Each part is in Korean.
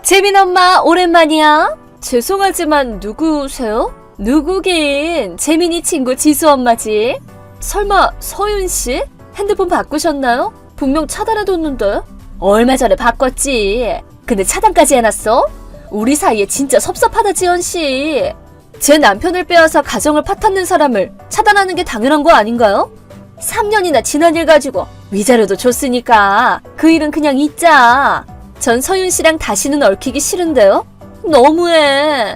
재민 엄마 오랜만이야. 죄송하지만 누구세요? 누구긴 재민이 친구 지수 엄마지. 설마 서윤 씨? 핸드폰 바꾸셨나요? 분명 차단해뒀는데. 얼마 전에 바꿨지. 근데 차단까지 해놨어? 우리 사이에 진짜 섭섭하다 지연 씨. 제 남편을 빼앗아 가정을 파탄낸 사람을 차단하는 게 당연한 거 아닌가요? 3년이나 지난 일 가지고 위자료도 줬으니까 그 일은 그냥 잊자. 전 서윤 씨랑 다시는 얽히기 싫은데요? 너무해.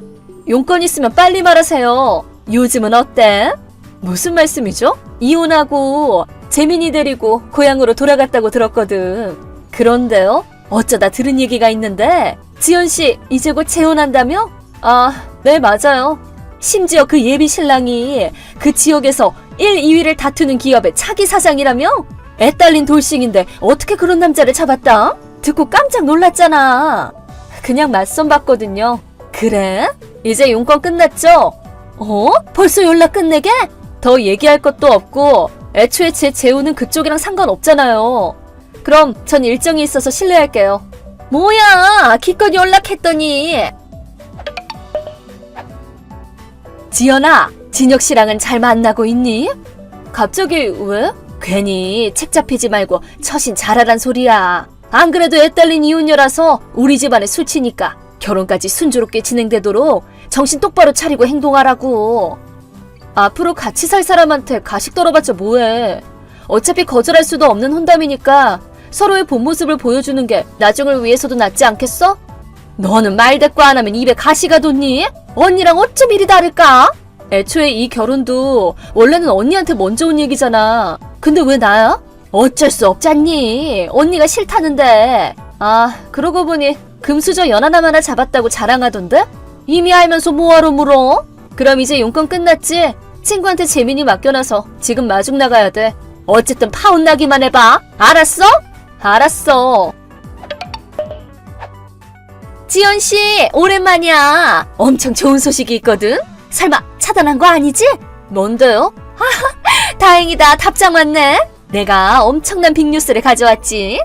용건 있으면 빨리 말하세요. 요즘은 어때? 무슨 말씀이죠? 이혼하고 재민이 데리고 고향으로 돌아갔다고 들었거든. 그런데요? 어쩌다 들은 얘기가 있는데 지연 씨 이제 곧 재혼한다며? 아, 네 맞아요. 심지어 그 예비 신랑이 그 지역에서 1, 2위를 다투는 기업의 차기 사장이라며? 애 딸린 돌싱인데 어떻게 그런 남자를 잡았다? 듣고 깜짝 놀랐잖아. 그냥 맞선 봤거든요. 그래? 이제 용건 끝났죠? 벌써 연락 끝내게? 더 얘기할 것도 없고 애초에 제 재혼은 그쪽이랑 상관없잖아요. 그럼 전 일정이 있어서 실례할게요. 뭐야, 기껏 연락했더니. 지연아, 진혁 씨랑은 잘 만나고 있니? 갑자기 왜? 괜히 책 잡히지 말고 처신 잘하란 소리야. 안 그래도 애 딸린 이혼녀라서 우리 집안에 수치니까 결혼까지 순조롭게 진행되도록 정신 똑바로 차리고 행동하라고. 앞으로 같이 살 사람한테 가식 떨어봤자 뭐해. 어차피 거절할 수도 없는 혼담이니까 서로의 본 모습을 보여주는 게 나중을 위해서도 낫지 않겠어? 너는 말 대꾸 안 하면 입에 가시가 돋니? 언니랑 어쩜 이리 다를까? 애초에 이 결혼도 원래는 언니한테 먼저 온 얘기잖아. 근데 왜 나야? 어쩔 수 없잖니. 언니가 싫다는데. 아, 그러고 보니 금수저 연하남 하나 잡았다고 자랑하던데? 이미 알면서 뭐하러 물어? 그럼 이제 용건 끝났지? 친구한테 재민이 맡겨놔서 지금 마중 나가야 돼. 어쨌든 파혼 나기만 해봐. 알았어? 알았어. 지연씨, 오랜만이야. 엄청 좋은 소식이 있거든? 설마 차단한 거 아니지? 뭔데요? 다행이다. 답장 왔네. 내가 엄청난 빅뉴스를 가져왔지.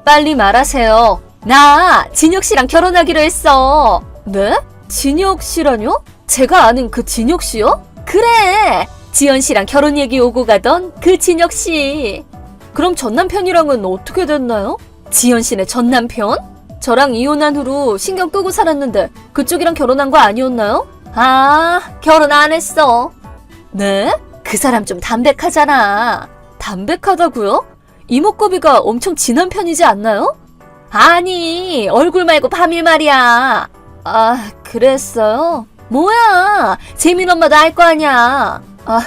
빨리 말하세요. 나 진혁 씨랑 결혼하기로 했어. 네? 진혁 씨라뇨? 제가 아는 그 진혁 씨요? 그래! 지연 씨랑 결혼 얘기 오고 가던 그 진혁 씨. 그럼 전 남편이랑은 어떻게 됐나요? 지연 씨네 전 남편? 저랑 이혼한 후로 신경 끄고 살았는데 그쪽이랑 결혼한 거 아니었나요? 아, 결혼 안 했어. 네? 그 사람 좀 담백하잖아. 담백하다고요? 이목구비가 엄청 진한 편이지 않나요? 아니, 얼굴 말고 밤일 말이야. 아, 그랬어요? 뭐야, 재민 엄마도 알 거 아냐. 아,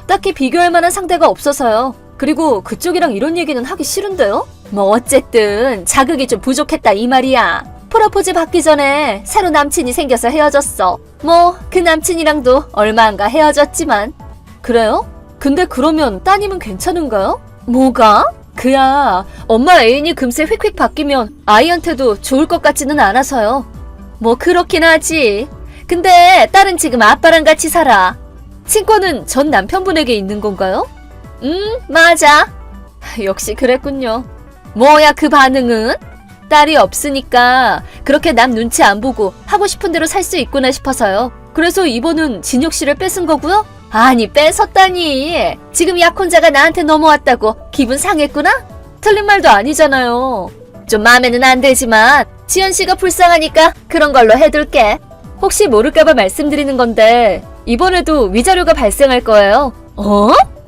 딱히 비교할 만한 상대가 없어서요. 그리고 그쪽이랑 이런 얘기는 하기 싫은데요? 뭐 어쨌든 자극이 좀 부족했다 이 말이야. 프로포즈 받기 전에 새로 남친이 생겨서 헤어졌어. 뭐 그 남친이랑도 얼마 안가 헤어졌지만. 그래요? 근데 그러면 따님은 괜찮은가요? 뭐가? 그야 엄마 애인이 금세 휙휙 바뀌면 아이한테도 좋을 것 같지는 않아서요. 뭐 그렇긴 하지. 근데 딸은 지금 아빠랑 같이 살아. 친권은 전 남편분에게 있는 건가요? 맞아. 역시 그랬군요. 뭐야 그 반응은? 딸이 없으니까 그렇게 남 눈치 안 보고 하고 싶은 대로 살 수 있구나 싶어서요. 그래서 이번은 진혁 씨를 뺏은 거고요? 아니 뺏었다니. 지금 약혼자가 나한테 넘어왔다고 기분 상했구나? 틀린 말도 아니잖아요. 좀 마음에는 안 들지만 지연 씨가 불쌍하니까 그런 걸로 해둘게. 혹시 모를까봐 말씀드리는 건데 이번에도 위자료가 발생할 거예요.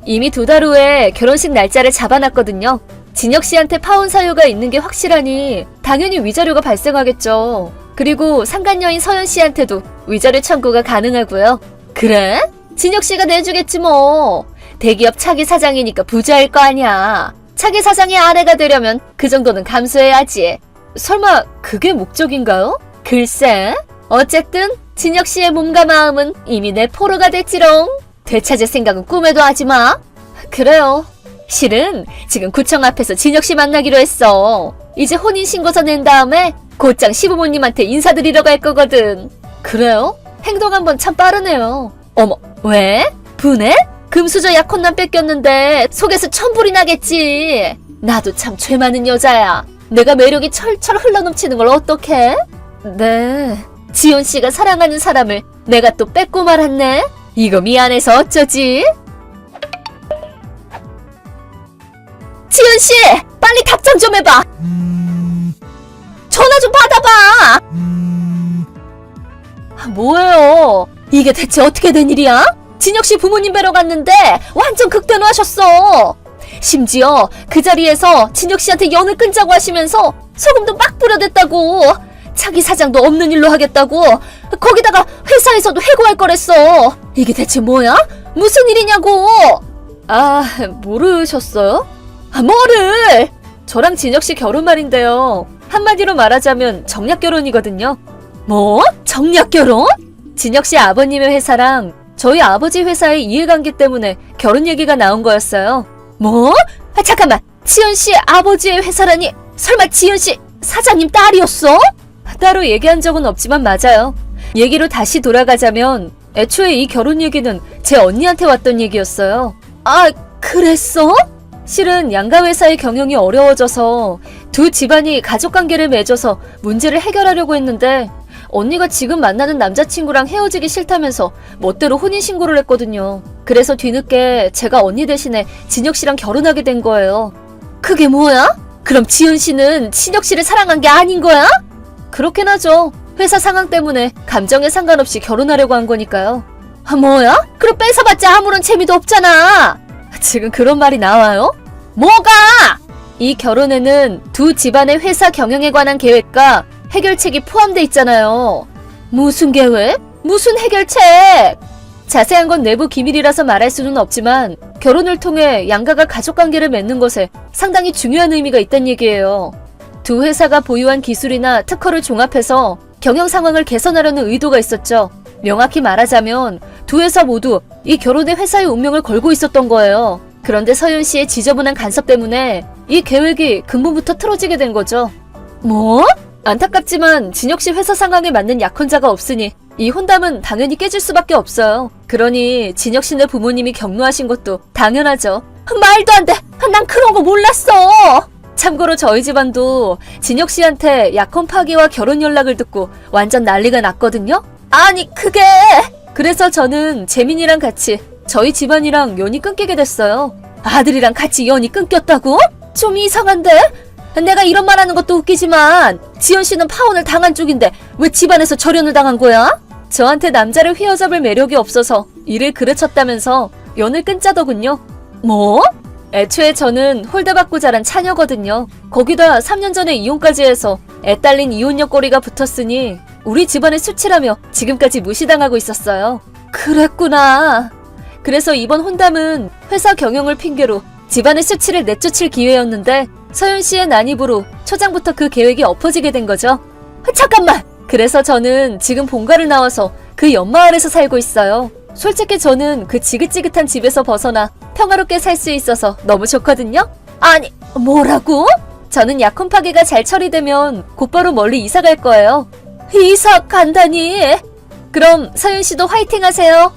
이미 2달 후에 결혼식 날짜를 잡아놨거든요. 진혁 씨한테 파혼 사유가 있는 게 확실하니 당연히 위자료가 발생하겠죠. 그리고 상간녀인 서연 씨한테도 위자료 청구가 가능하고요. 그래? 진혁 씨가 내주겠지 뭐. 대기업 차기 사장이니까 부자일 거 아니야. 차기 사장의 아내가 되려면 그 정도는 감수해야지. 설마 그게 목적인가요? 글쎄. 어쨌든 진혁 씨의 몸과 마음은 이미 내 포로가 됐지롱. 되찾을 생각은 꿈에도 하지 마. 그래요. 실은 지금 구청 앞에서 진혁 씨 만나기로 했어. 이제 혼인신고서 낸 다음에 곧장 시부모님한테 인사드리러 갈 거거든. 그래요? 행동 한번 참 빠르네요. 어머, 왜? 분해? 금수저 약혼남 뺏겼는데 속에서 천불이 나겠지. 나도 참 죄 많은 여자야. 내가 매력이 철철 흘러넘치는 걸 어떡해? 네. 지연 씨가 사랑하는 사람을 내가 또 뺏고 말았네? 이거 미안해서 어쩌지? 지연 씨! 빨리 답장 좀 해봐! 전화 좀 받아봐! 뭐예요? 이게 대체 어떻게 된 일이야? 진혁 씨 부모님 뵈러 갔는데 완전 극대노하셨어. 심지어 그 자리에서 진혁 씨한테 연을 끊자고 하시면서 소금도 막 뿌려댔다고. 차기 사장도 없는 일로 하겠다고. 거기다가 회사에서도 해고할 거랬어. 이게 대체 뭐야? 무슨 일이냐고. 모르셨어요? 뭐를? 저랑 진혁 씨 결혼 말인데요. 한마디로 말하자면 정략 결혼이거든요. 뭐? 정략 결혼? 진혁 씨 아버님의 회사랑 저희 아버지 회사의 이해관계 때문에 결혼 얘기가 나온 거였어요. 뭐? 잠깐만. 지연 씨 아버지의 회사라니 설마 지연 씨 사장님 딸이었어? 따로 얘기한 적은 없지만 맞아요. 얘기로 다시 돌아가자면 애초에 이 결혼 얘기는 제 언니한테 왔던 얘기였어요. 그랬어? 실은 양가 회사의 경영이 어려워져서 두 집안이 가족관계를 맺어서 문제를 해결하려고 했는데 언니가 지금 만나는 남자친구랑 헤어지기 싫다면서 멋대로 혼인신고를 했거든요. 그래서 뒤늦게 제가 언니 대신에 진혁 씨랑 결혼하게 된 거예요. 그게 뭐야? 그럼 지연 씨는 진혁 씨를 사랑한 게 아닌 거야? 그렇긴 하죠. 회사 상황 때문에 감정에 상관없이 결혼하려고 한 거니까요. 뭐야? 그럼 뺏어봤자 아무런 재미도 없잖아. 지금 그런 말이 나와요? 뭐가? 이 결혼에는 두 집안의 회사 경영에 관한 계획과 해결책이 포함돼 있잖아요. 무슨 계획? 무슨 해결책? 자세한 건 내부 기밀이라서 말할 수는 없지만 결혼을 통해 양가가 가족관계를 맺는 것에 상당히 중요한 의미가 있다는 얘기예요. 두 회사가 보유한 기술이나 특허를 종합해서 경영 상황을 개선하려는 의도가 있었죠. 명확히 말하자면 두 회사 모두 이 결혼에 회사의 운명을 걸고 있었던 거예요. 그런데 서윤 씨의 지저분한 간섭 때문에 이 계획이 근본부터 틀어지게 된 거죠. 뭐? 안타깝지만 진혁 씨 회사 상황에 맞는 약혼자가 없으니 이 혼담은 당연히 깨질 수밖에 없어요. 그러니 진혁 씨네 부모님이 격노하신 것도 당연하죠. 말도 안 돼! 난 그런 거 몰랐어! 참고로 저희 집안도 진혁 씨한테 약혼 파기와 결혼 연락을 듣고 완전 난리가 났거든요? 아니 그게... 그래서 저는 재민이랑 같이 저희 집안이랑 연이 끊기게 됐어요. 아들이랑 같이 연이 끊겼다고? 좀 이상한데? 내가 이런 말 하는 것도 웃기지만 지연 씨는 파혼을 당한 쪽인데 왜 집안에서 절연을 당한 거야? 저한테 남자를 휘어잡을 매력이 없어서 일을 그르쳤다면서 연을 끊자더군요. 뭐? 애초에 저는 홀대받고 자란 차녀거든요. 거기다 3년 전에 이혼까지 해서 애 딸린 이혼녀 꼬리가 붙었으니 우리 집안의 수치라며 지금까지 무시당하고 있었어요. 그랬구나. 그래서 이번 혼담은 회사 경영을 핑계로 집안의 수치를 내쫓을 기회였는데 서윤 씨의 난입으로 초장부터 그 계획이 엎어지게 된 거죠. 잠깐만! 그래서 저는 지금 본가를 나와서 그 연마을에서 살고 있어요. 솔직히 저는 그 지긋지긋한 집에서 벗어나 평화롭게 살 수 있어서 너무 좋거든요? 아니, 뭐라고? 저는 약혼 파기가 잘 처리되면 곧바로 멀리 이사 갈 거예요. 이사 간다니? 그럼 서윤 씨도 화이팅 하세요.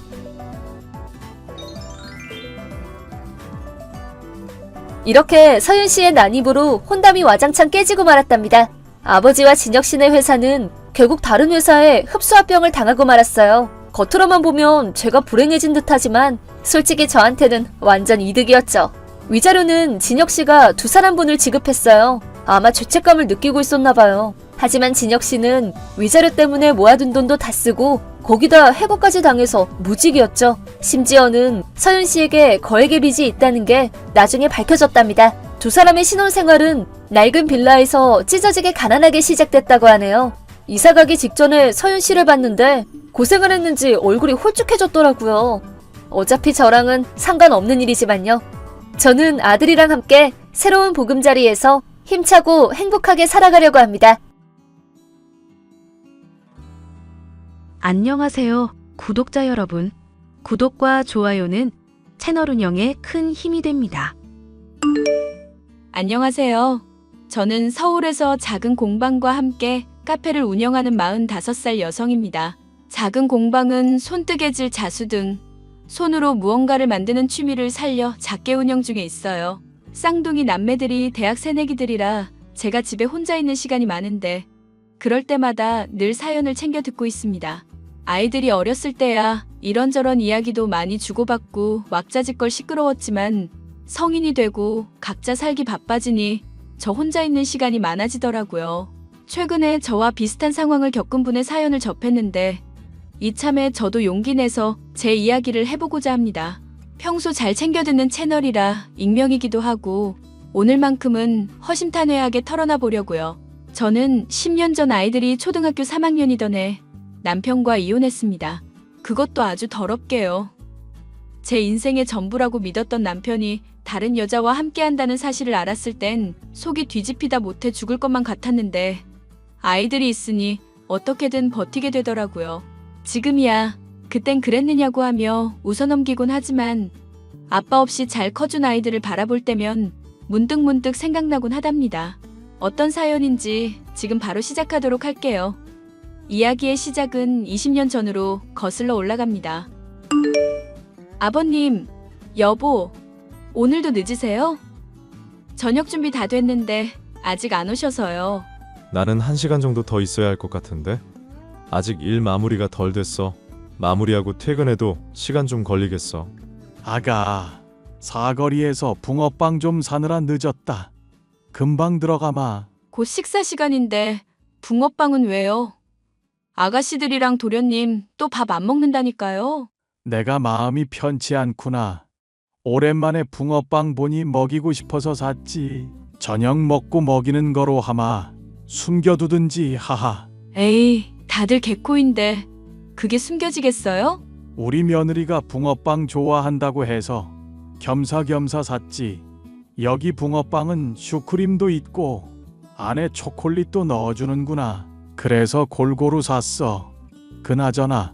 이렇게 서윤 씨의 난입으로 혼담이 와장창 깨지고 말았답니다. 아버지와 진혁 씨네 회사는 결국 다른 회사에 흡수합병을 당하고 말았어요. 겉으로만 보면 제가 불행해진 듯하지만 솔직히 저한테는 완전 이득이었죠. 위자료는 진혁 씨가 두 사람분을 지급했어요. 아마 죄책감을 느끼고 있었나 봐요. 하지만 진혁 씨는 위자료 때문에 모아둔 돈도 다 쓰고 거기다 해고까지 당해서 무직이었죠. 심지어는 서윤 씨에게 거액의 빚이 있다는 게 나중에 밝혀졌답니다. 두 사람의 신혼생활은 낡은 빌라에서 찢어지게 가난하게 시작됐다고 하네요. 이사가기 직전에 서윤 씨를 봤는데 고생을 했는지 얼굴이 홀쭉해졌더라고요. 어차피 저랑은 상관없는 일이지만요. 저는 아들이랑 함께 새로운 보금자리에서 힘차고 행복하게 살아가려고 합니다. 안녕하세요, 구독자 여러분. 구독과 좋아요는 채널 운영에 큰 힘이 됩니다. 안녕하세요. 저는 서울에서 작은 공방과 함께 카페를 운영하는 45살 여성입니다. 작은 공방은 손뜨개질 자수 등 손으로 무언가를 만드는 취미를 살려 작게 운영 중에 있어요. 쌍둥이 남매들이 대학 새내기들이라 제가 집에 혼자 있는 시간이 많은데 그럴 때마다 늘 사연을 챙겨 듣고 있습니다. 아이들이 어렸을 때야 이런저런 이야기도 많이 주고받고 왁자지껄 시끄러웠지만 성인이 되고 각자 살기 바빠지니 저 혼자 있는 시간이 많아지더라고요. 최근에 저와 비슷한 상황을 겪은 분의 사연을 접했는데 이참에 저도 용기 내서 제 이야기를 해보고자 합니다. 평소 잘 챙겨 듣는 채널이라 익명이기도 하고 오늘만큼은 허심탄회하게 털어놔 보려고요. 저는 10년 전 아이들이 초등학교 3학년이던 해 남편과 이혼했습니다. 그것도 아주 더럽게요. 제 인생의 전부라고 믿었던 남편이 다른 여자와 함께한다는 사실을 알았을 땐 속이 뒤집히다 못해 죽을 것만 같았는데 아이들이 있으니 어떻게든 버티게 되더라고요. 지금이야 그땐 그랬느냐고 하며 웃어넘기곤 하지만 아빠 없이 잘 커준 아이들을 바라볼 때면 문득문득 생각나곤 하답니다. 어떤 사연인지 지금 바로 시작하도록 할게요. 이야기의 시작은 20년 전으로 거슬러 올라갑니다. 아버님, 여보, 오늘도 늦으세요? 저녁 준비 다 됐는데 아직 안 오셔서요. 나는 1시간 정도 더 있어야 할 것 같은데? 아직 일 마무리가 덜 됐어. 마무리하고 퇴근해도 시간 좀 걸리겠어. 아가, 사거리에서 붕어빵 좀 사느라 늦었다. 금방 들어가마. 곧 식사 시간인데 붕어빵은 왜요? 아가씨들이랑 도련님 또 밥 안 먹는다니까요. 내가 마음이 편치 않구나. 오랜만에 붕어빵 보니 먹이고 싶어서 샀지. 저녁 먹고 먹이는 거로 하마. 숨겨두든지 하하. 에이, 다들 개코인데 그게 숨겨지겠어요? 우리 며느리가 붕어빵 좋아한다고 해서 겸사겸사 샀지. 여기 붕어빵은 슈크림도 있고 안에 초콜릿도 넣어주는구나. 그래서 골고루 샀어. 그나저나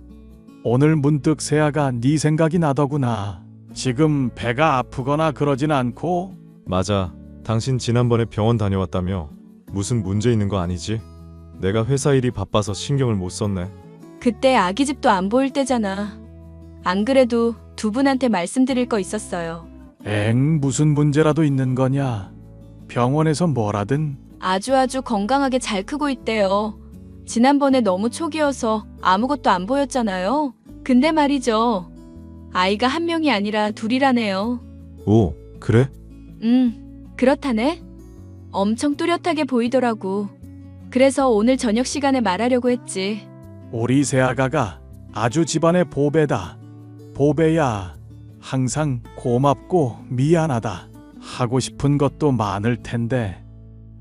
오늘 문득 세아가 네 생각이 나더구나. 지금 배가 아프거나 그러진 않고? 맞아. 당신 지난번에 병원 다녀왔다며. 무슨 문제 있는 거 아니지? 내가 회사 일이 바빠서 신경을 못 썼네. 그때 아기 집도 안 보일 때잖아. 안 그래도 두 분한테 말씀드릴 거 있었어요. 무슨 문제라도 있는 거냐? 병원에서 뭐라든? 아주 건강하게 잘 크고 있대요. 지난번에 너무 초기여서 아무것도 안 보였잖아요. 근데 말이죠. 아이가 한 명이 아니라 둘이라네요. 오, 그래? 그렇다네. 엄청 뚜렷하게 보이더라고. 그래서 오늘 저녁 시간에 말하려고 했지. 우리 새아가가 아주 집안의 보배다. 보배야. 항상 고맙고 미안하다. 하고 싶은 것도 많을 텐데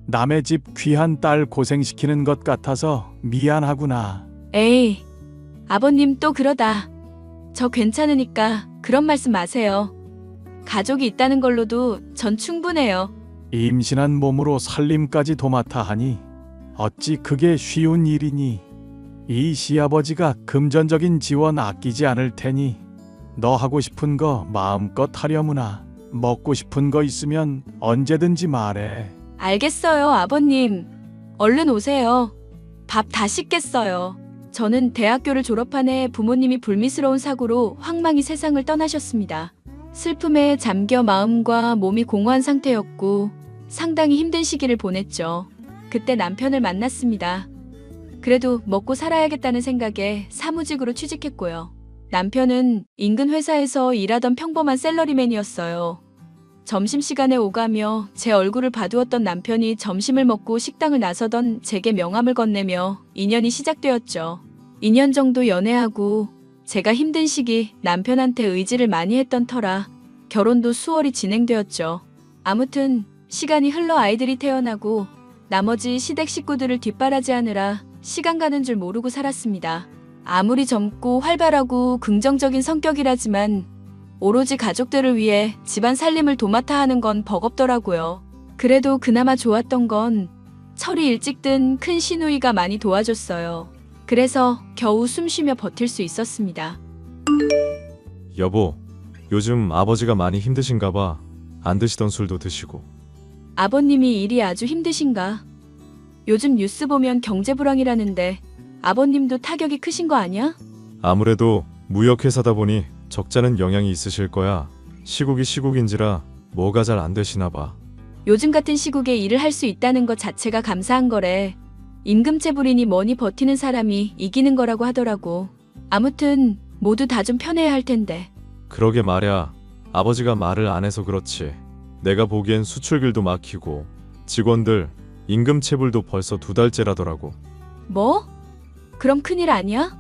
남의 집 귀한 딸 고생시키는 것 같아서 미안하구나. 에이, 아버님 또 그러다. 저 괜찮으니까 그런 말씀 마세요. 가족이 있다는 걸로도 전 충분해요. 임신한 몸으로 살림까지 도맡아 하니 어찌 그게 쉬운 일이니. 이 시아버지가 금전적인 지원 아끼지 않을 테니 너 하고 싶은 거 마음껏 하려무나. 먹고 싶은 거 있으면 언제든지 말해. 알겠어요, 아버님. 얼른 오세요. 밥 다 식겠어요. 저는 대학교를 졸업한 해 부모님이 불미스러운 사고로 황망히 세상을 떠나셨습니다. 슬픔에 잠겨 마음과 몸이 공허한 상태였고 상당히 힘든 시기를 보냈죠. 그때 남편을 만났습니다. 그래도 먹고 살아야겠다는 생각에 사무직으로 취직했고요. 남편은 인근 회사에서 일하던 평범한 샐러리맨이었어요. 점심시간에 오가며 제 얼굴을 봐두었던 남편이 점심을 먹고 식당을 나서던 제게 명함을 건네며 인연이 시작되었죠. 2년 정도 연애하고 제가 힘든 시기 남편한테 의지를 많이 했던 터라 결혼도 수월히 진행되었죠. 아무튼 시간이 흘러 아이들이 태어나고 나머지 시댁 식구들을 뒷바라지하느라 시간 가는 줄 모르고 살았습니다. 아무리 젊고 활발하고 긍정적인 성격이라지만 오로지 가족들을 위해 집안 살림을 도맡아 하는 건 버겁더라고요. 그래도 그나마 좋았던 건 철이 일찍 든 큰 시누이가 많이 도와줬어요. 그래서 겨우 숨쉬며 버틸 수 있었습니다. 여보, 요즘 아버지가 많이 힘드신가 봐. 안 드시던 술도 드시고. 아버님이 일이 아주 힘드신가? 요즘 뉴스 보면 경제 불황이라는데 아버님도 타격이 크신 거 아니야? 아무래도 무역회사다 보니 적자는 영향이 있으실 거야. 시국이 시국인지라 뭐가 잘 안 되시나 봐. 요즘 같은 시국에 일을 할 수 있다는 것 자체가 감사한 거래. 임금체불이니 뭐니 버티는 사람이 이기는 거라고 하더라고. 아무튼 모두 다 좀 편해야 할 텐데. 그러게 말야. 아버지가 말을 안 해서 그렇지. 내가 보기엔 수출길도 막히고 직원들 임금체불도 벌써 2달째라더라고. 뭐? 그럼 큰일 아니야?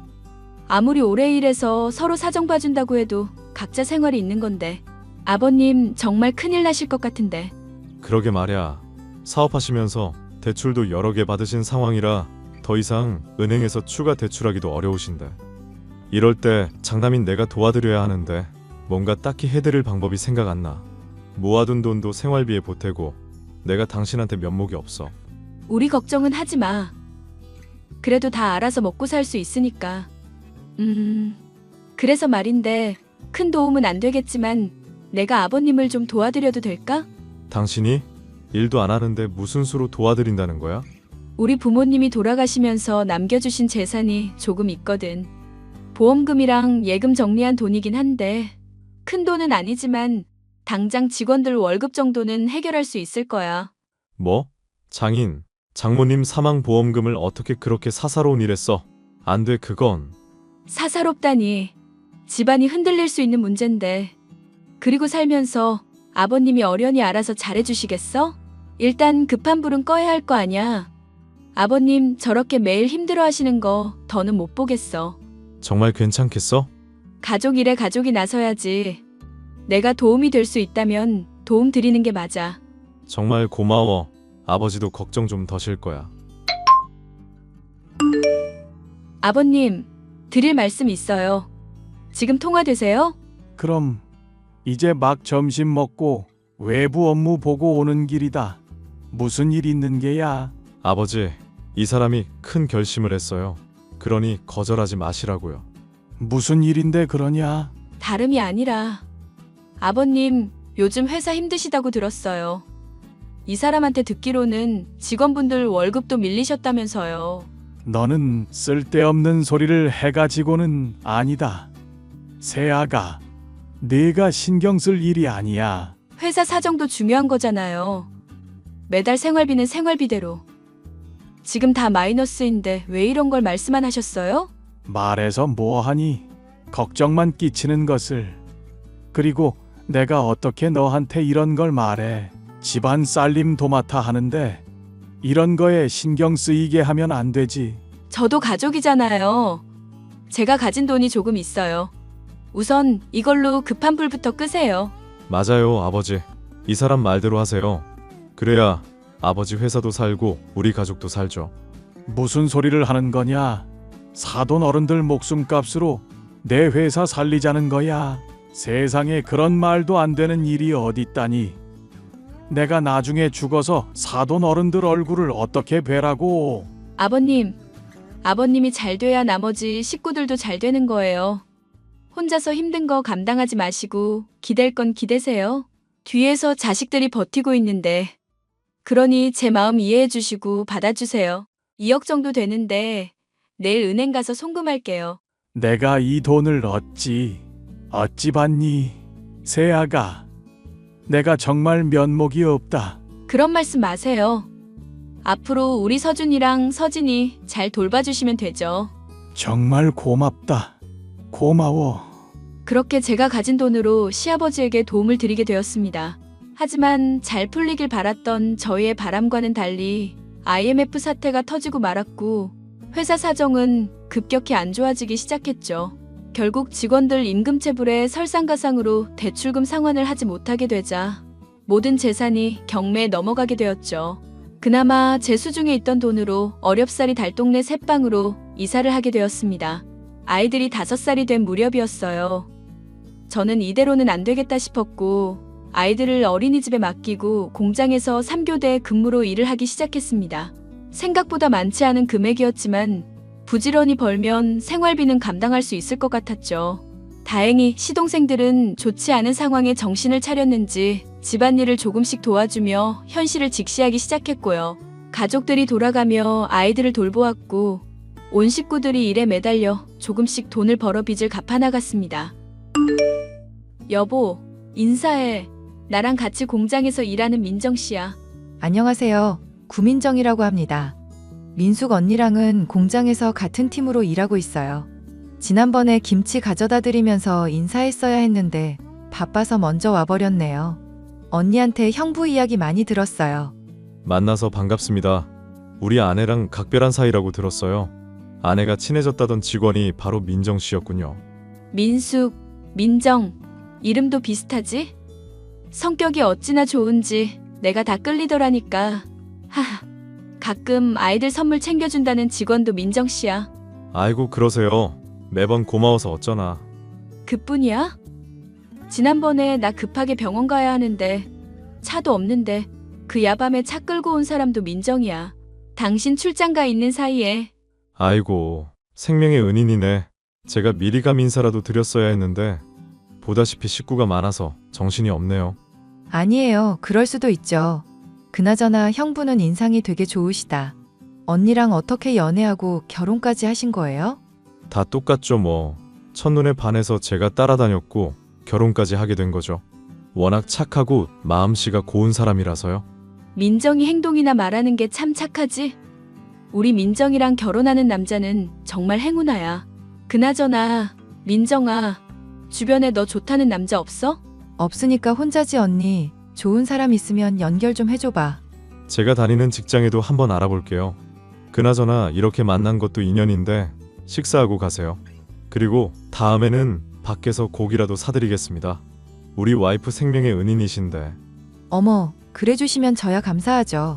아무리 오래 일해서 서로 사정 봐준다고 해도 각자 생활이 있는 건데. 아버님 정말 큰일 나실 것 같은데. 그러게 말야. 사업하시면서 대출도 여러 개 받으신 상황이라 더 이상 은행에서 추가 대출하기도 어려우신데. 이럴 때 장남인 내가 도와드려야 하는데 뭔가 딱히 해드릴 방법이 생각 안 나. 모아둔 돈도 생활비에 보태고 내가 당신한테 면목이 없어. 우리 걱정은 하지 마. 그래도 다 알아서 먹고 살 수 있으니까. 그래서 말인데 큰 도움은 안 되겠지만 내가 아버님을 좀 도와드려도 될까? 당신이 일도 안 하는데 무슨 수로 도와드린다는 거야? 우리 부모님이 돌아가시면서 남겨주신 재산이 조금 있거든. 보험금이랑 예금 정리한 돈이긴 한데 큰 돈은 아니지만 당장 직원들 월급 정도는 해결할 수 있을 거야. 뭐? 장인, 장모님 사망보험금을 어떻게 그렇게 사사로운 일에 써? 안 돼, 그건. 사사롭다니. 집안이 흔들릴 수 있는 문제인데. 그리고 살면서 아버님이 어련히 알아서 잘해주시겠어? 일단 급한 불은 꺼야 할 거 아냐. 아버님 저렇게 매일 힘들어 하시는 거 더는 못 보겠어. 정말 괜찮겠어? 가족 일에 가족이 나서야지. 내가 도움이 될 수 있다면 도움 드리는 게 맞아. 정말 고마워. 아버지도 걱정 좀 더실 거야. 아버님, 드릴 말씀 있어요. 지금 통화되세요? 그럼 이제 막 점심 먹고 외부 업무 보고 오는 길이다. 무슨 일 있는 게야? 아버지, 이 사람이 큰 결심을 했어요. 그러니 거절하지 마시라고요. 무슨 일인데 그러냐? 다름이 아니라 아버님 요즘 회사 힘드시다고 들었어요. 이 사람한테 듣기로는 직원분들 월급도 밀리셨다면서요. 너는 쓸데없는 소리를 해가지고는 아니다. 세아가, 네가 신경 쓸 일이 아니야. 회사 사정도 중요한 거잖아요. 매달 생활비는 생활비대로. 지금 다 마이너스인데 왜 이런 걸 말씀 안 하셨어요? 말해서 뭐하니? 걱정만 끼치는 것을. 그리고 내가 어떻게 너한테 이런 걸 말해. 집안 살림 도맡아 하는데 이런 거에 신경 쓰이게 하면 안 되지. 저도 가족이잖아요. 제가 가진 돈이 조금 있어요. 우선 이걸로 급한 불부터 끄세요. 맞아요, 아버지. 이 사람 말대로 하세요. 그래야 아버지 회사도 살고 우리 가족도 살죠. 무슨 소리를 하는 거냐? 사돈 어른들 목숨값으로 내 회사 살리자는 거야. 세상에 그런 말도 안 되는 일이 어딨다니. 내가 나중에 죽어서 사돈 어른들 얼굴을 어떻게 뵈라고. 아버님이 잘 돼야 나머지 식구들도 잘 되는 거예요. 혼자서 힘든 거 감당하지 마시고 기댈 건 기대세요. 뒤에서 자식들이 버티고 있는데. 그러니 제 마음 이해해 주시고 받아주세요. 2억 정도 되는데 내일 은행 가서 송금할게요. 내가 이 돈을 어찌 받니? 세아가, 내가 정말 면목이 없다. 그런 말씀 마세요. 앞으로 우리 서준이랑 서진이 잘 돌봐주시면 되죠. 정말 고맙다. 고마워. 그렇게 제가 가진 돈으로 시아버지에게 도움을 드리게 되었습니다. 하지만 잘 풀리길 바랐던 저희의 바람과는 달리 IMF 사태가 터지고 말았고 회사 사정은 급격히 안 좋아지기 시작했죠. 결국 직원들 임금체불에 설상가상으로 대출금 상환을 하지 못하게 되자 모든 재산이 경매에 넘어가게 되었죠. 그나마 제 수중에 있던 돈으로 어렵사리 달동네 셋방으로 이사를 하게 되었습니다. 아이들이 5살이 된 무렵이었어요. 저는 이대로는 안 되겠다 싶었고 아이들을 어린이집에 맡기고 공장에서 3교대 근무로 일을 하기 시작했습니다. 생각보다 많지 않은 금액이었지만 부지런히 벌면 생활비는 감당할 수 있을 것 같았죠. 다행히 시동생들은 좋지 않은 상황에 정신을 차렸는지 집안일을 조금씩 도와주며 현실을 직시하기 시작했고요. 가족들이 돌아가며 아이들을 돌보았고 온 식구들이 일에 매달려 조금씩 돈을 벌어 빚을 갚아나갔습니다. 여보, 인사해. 나랑 같이 공장에서 일하는 민정 씨야. 안녕하세요. 구민정이라고 합니다. 민숙 언니랑은 공장에서 같은 팀으로 일하고 있어요. 지난번에 김치 가져다 드리면서 인사했어야 했는데 바빠서 먼저 와버렸네요. 언니한테 형부 이야기 많이 들었어요. 만나서 반갑습니다. 우리 아내랑 각별한 사이라고 들었어요. 아내가 친해졌다던 직원이 바로 민정 씨였군요. 민숙, 민정, 이름도 비슷하지? 성격이 어찌나 좋은지 내가 다 끌리더라니까. 하하, 가끔 아이들 선물 챙겨준다는 직원도 민정 씨야. 아이고 그러세요. 매번 고마워서 어쩌나. 그뿐이야? 지난번에 나 급하게 병원 가야 하는데 차도 없는데 그 야밤에 차 끌고 온 사람도 민정이야. 당신 출장 가 있는 사이에. 아이고 생명의 은인이네. 제가 미리 감 인사라도 드렸어야 했는데 보다시피 식구가 많아서 정신이 없네요. 아니에요. 그럴 수도 있죠. 그나저나 형부는 인상이 되게 좋으시다. 언니랑 어떻게 연애하고 결혼까지 하신 거예요? 다 똑같죠 뭐. 첫눈에 반해서 제가 따라다녔고 결혼까지 하게 된 거죠. 워낙 착하고 마음씨가 고운 사람이라서요. 민정이 행동이나 말하는 게 참 착하지? 우리 민정이랑 결혼하는 남자는 정말 행운아야. 그나저나 민정아, 주변에 너 좋다는 남자 없어? 없으니까 혼자지 언니. 좋은 사람 있으면 연결 좀 해줘봐. 제가 다니는 직장에도 한번 알아볼게요. 그나저나 이렇게 만난 것도 인연인데 식사하고 가세요. 그리고 다음에는 밖에서 고기라도 사드리겠습니다. 우리 와이프 생명의 은인이신데. 어머, 그래 주시면 저야 감사하죠.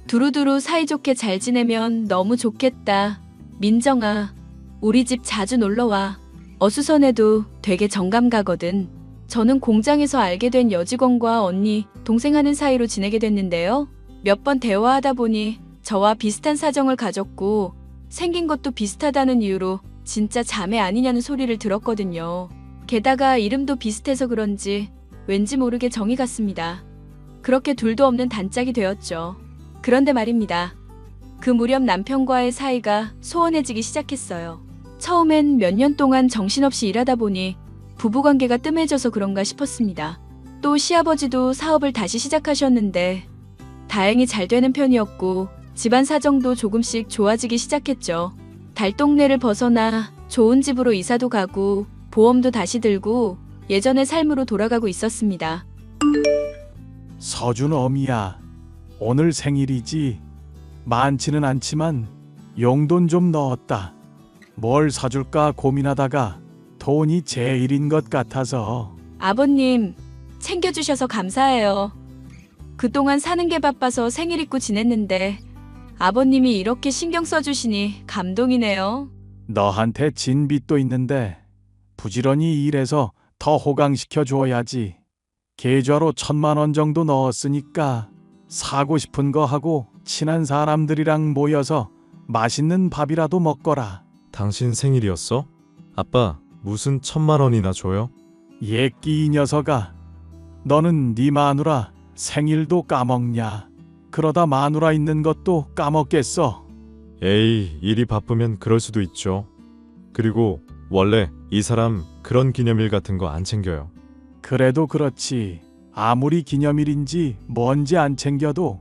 두루두루 사이좋게 잘 지내면 너무 좋겠다. 민정아, 우리 집 자주 놀러와. 어수선해도 되게 정감 가거든. 저는 공장에서 알게 된 여직원과 언니, 동생 하는 사이로 지내게 됐는데요. 몇 번 대화하다 보니 저와 비슷한 사정을 가졌고 생긴 것도 비슷하다는 이유로 진짜 자매 아니냐는 소리를 들었거든요. 게다가 이름도 비슷해서 그런지 왠지 모르게 정이 갔습니다. 그렇게 둘도 없는 단짝이 되었죠. 그런데 말입니다. 그 무렵 남편과의 사이가 소원해지기 시작했어요. 처음엔 몇 년 동안 정신없이 일하다 보니 부부관계가 뜸해져서 그런가 싶었습니다. 또 시아버지도 사업을 다시 시작하셨는데 다행히 잘 되는 편이었고 집안 사정도 조금씩 좋아지기 시작했죠. 달동네를 벗어나 좋은 집으로 이사도 가고 보험도 다시 들고 예전의 삶으로 돌아가고 있었습니다. 서준 어미야, 오늘 생일이지. 많지는 않지만 용돈 좀 넣었다. 뭘 사줄까 고민하다가 돈이 제일인 것 같아서. 아버님, 챙겨주셔서 감사해요. 그동안 사는 게 바빠서 생일 잊고 지냈는데 아버님이 이렇게 신경 써주시니 감동이네요. 너한테 진 빚도 있는데 부지런히 일해서 더 호강시켜 줘야지. 계좌로 1,000만 원 정도 넣었으니까 사고 싶은 거 하고 친한 사람들이랑 모여서 맛있는 밥이라도 먹거라. 당신 생일이었어? 아빠 무슨 1,000만 원이나 줘요? 예끼 이 녀석아, 너는 네 마누라 생일도 까먹냐? 그러다 마누라 있는 것도 까먹겠어. 에이 일이 바쁘면 그럴 수도 있죠. 그리고 원래 이 사람 그런 기념일 같은 거 안 챙겨요. 그래도 그렇지. 아무리 기념일인지 뭔지 안 챙겨도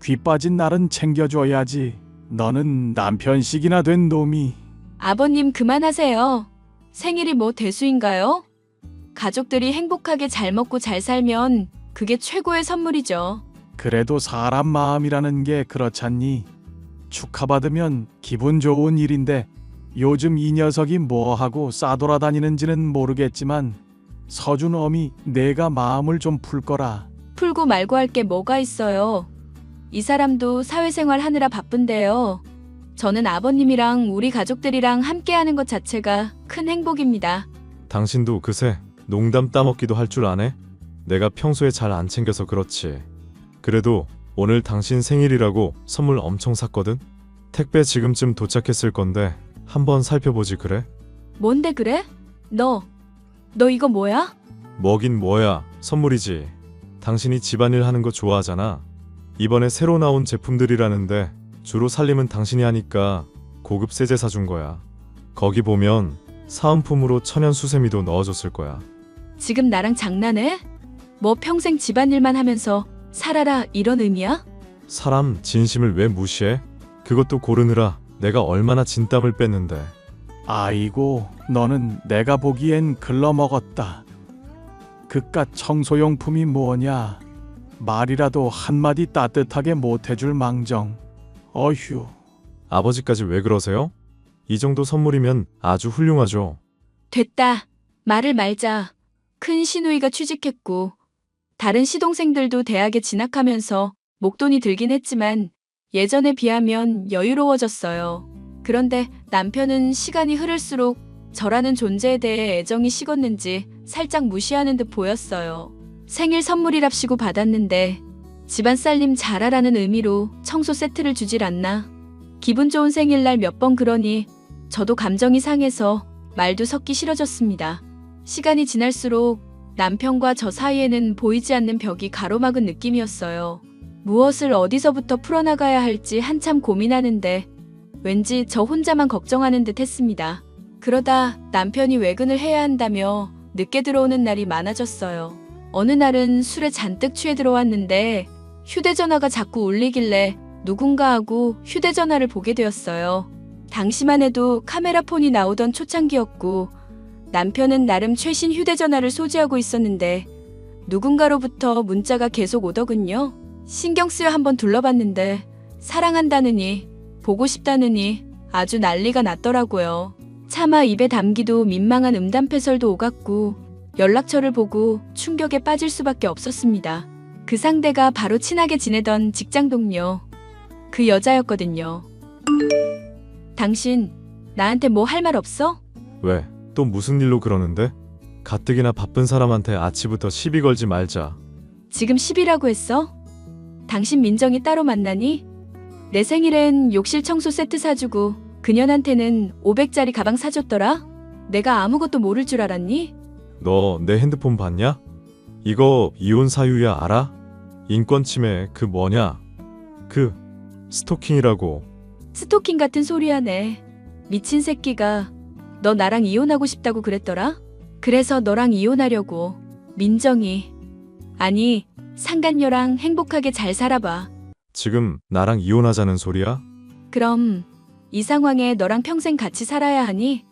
귀 빠진 날은 챙겨줘야지. 너는 남편씩이나 된 놈이. 아버님 그만하세요. 생일이 뭐 대수인가요? 가족들이 행복하게 잘 먹고 잘 살면 그게 최고의 선물이죠. 그래도 사람 마음이라는 게 그렇잖니. 축하받으면 기분 좋은 일인데 요즘 이 녀석이 뭐하고 싸돌아다니는지는 모르겠지만 서준 어미 내가 마음을 좀 풀 거라. 풀고 말고 할 게 뭐가 있어요. 이 사람도 사회생활 하느라 바쁜데요. 저는 아버님이랑 우리 가족들이랑 함께하는 것 자체가 큰 행복입니다. 당신도 그새 농담 따먹기도 할 줄 아네? 내가 평소에 잘 안 챙겨서 그렇지. 그래도 오늘 당신 생일이라고 선물 엄청 샀거든? 택배 지금쯤 도착했을 건데 한번 살펴보지 그래? 뭔데 그래? 너 이거 뭐야? 뭐긴 뭐야, 선물이지. 당신이 집안일 하는 거 좋아하잖아. 이번에 새로 나온 제품들이라는데 주로 살림은 당신이 하니까 고급 세제 사준 거야. 거기 보면 사은품으로 천연 수세미도 넣어줬을 거야. 지금 나랑 장난해? 뭐 평생 집안일만 하면서 살아라 이런 의미야? 사람 진심을 왜 무시해? 그것도 고르느라 내가 얼마나 진땀을 뺐는데. 아이고, 너는 내가 보기엔 글러먹었다. 그깟 청소용품이 뭐냐? 말이라도 한마디 따뜻하게 못해줄 망정. 어휴. 아버지까지 왜 그러세요? 이 정도 선물이면 아주 훌륭하죠. 됐다. 말을 말자. 큰 시누이가 취직했고 다른 시동생들도 대학에 진학하면서 목돈이 들긴 했지만 예전에 비하면 여유로워졌어요. 그런데 남편은 시간이 흐를수록 저라는 존재에 대해 애정이 식었는지 살짝 무시하는 듯 보였어요. 생일 선물이랍시고 받았는데 집안 살림 잘하라는 의미로 청소 세트를 주질 않나. 기분 좋은 생일날 몇 번 그러니 저도 감정이 상해서 말도 섞기 싫어졌습니다. 시간이 지날수록 남편과 저 사이에는 보이지 않는 벽이 가로막은 느낌이었어요. 무엇을 어디서부터 풀어나가야 할지 한참 고민하는데 왠지 저 혼자만 걱정하는 듯 했습니다. 그러다 남편이 외근을 해야 한다며 늦게 들어오는 날이 많아졌어요. 어느 날은 술에 잔뜩 취해 들어왔는데 휴대전화가 자꾸 울리길래 누군가 하고 휴대전화를 보게 되었어요. 당시만 해도 카메라폰이 나오던 초창기였고 남편은 나름 최신 휴대전화를 소지하고 있었는데 누군가로부터 문자가 계속 오더군요. 신경 쓰여 한번 둘러봤는데 사랑한다느니 보고 싶다느니 아주 난리가 났더라고요. 차마 입에 담기도 민망한 음담패설도 오갔고 연락처를 보고 충격에 빠질 수밖에 없었습니다. 그 상대가 바로 친하게 지내던 직장 동료. 그 여자였거든요. 당신 나한테 뭐 할 말 없어? 왜? 또 무슨 일로 그러는데? 가뜩이나 바쁜 사람한테 아침부터 시비 걸지 말자. 지금 10이라고 했어? 당신 민정이 따로 만나니? 내 생일엔 욕실 청소 세트 사주고 그년한테는 500짜리 가방 사줬더라? 내가 아무것도 모를 줄 알았니? 너 내 핸드폰 봤냐? 이거 이혼 사유야 알아? 인권 침해 그 뭐냐? 그 스토킹이라고. 스토킹 같은 소리 하네. 미친 새끼가 너 나랑 이혼하고 싶다고 그랬더라? 그래서 너랑 이혼하려고. 민정이. 아니, 상간녀랑 행복하게 잘 살아봐. 지금 나랑 이혼하자는 소리야? 그럼 이 상황에 너랑 평생 같이 살아야 하니?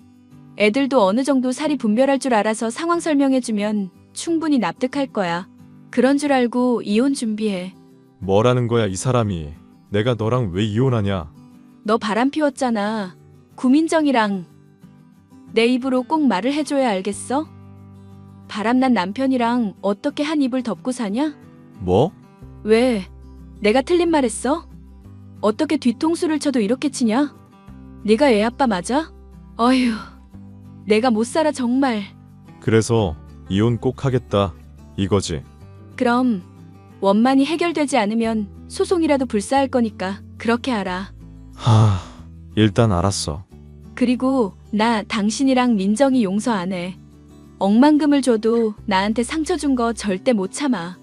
애들도 어느 정도 살이 분별할 줄 알아서 상황 설명해주면 충분히 납득할 거야. 그런 줄 알고 이혼 준비해. 뭐라는 거야 이 사람이. 내가 너랑 왜 이혼하냐? 너 바람 피웠잖아. 구민정이랑. 내 입으로 꼭 말을 해줘야 알겠어? 바람난 남편이랑 어떻게 한 입을 덮고 사냐? 뭐? 왜? 내가 틀린 말 했어? 어떻게 뒤통수를 쳐도 이렇게 치냐? 네가 애 아빠 맞아? 어휴, 내가 못 살아 정말. 그래서 이혼 꼭 하겠다 이거지. 그럼 원만히 해결되지 않으면 소송이라도 불사할 거니까 그렇게 알아. 일단 알았어. 그리고 나 당신이랑 민정이 용서 안 해. 억만금을 줘도 나한테 상처 준 거 절대 못 참아.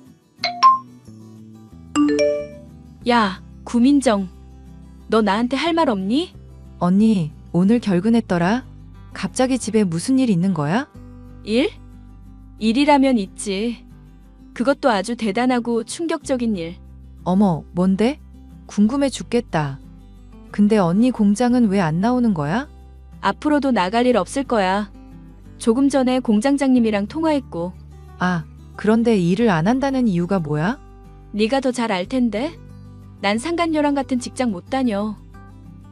야, 구민정. 너 나한테 할 말 없니? 언니, 오늘 결근했더라? 갑자기 집에 무슨 일 있는 거야? 일? 일이라면 있지. 그것도 아주 대단하고 충격적인 일. 어머, 뭔데? 궁금해 죽겠다. 근데 언니 공장은 왜 안 나오는 거야? 앞으로도 나갈 일 없을 거야. 조금 전에 공장장님이랑 통화했고. 아, 그런데 일을 안 한다는 이유가 뭐야? 네가 더 잘 알 텐데. 난 상간녀랑 같은 직장 못 다녀.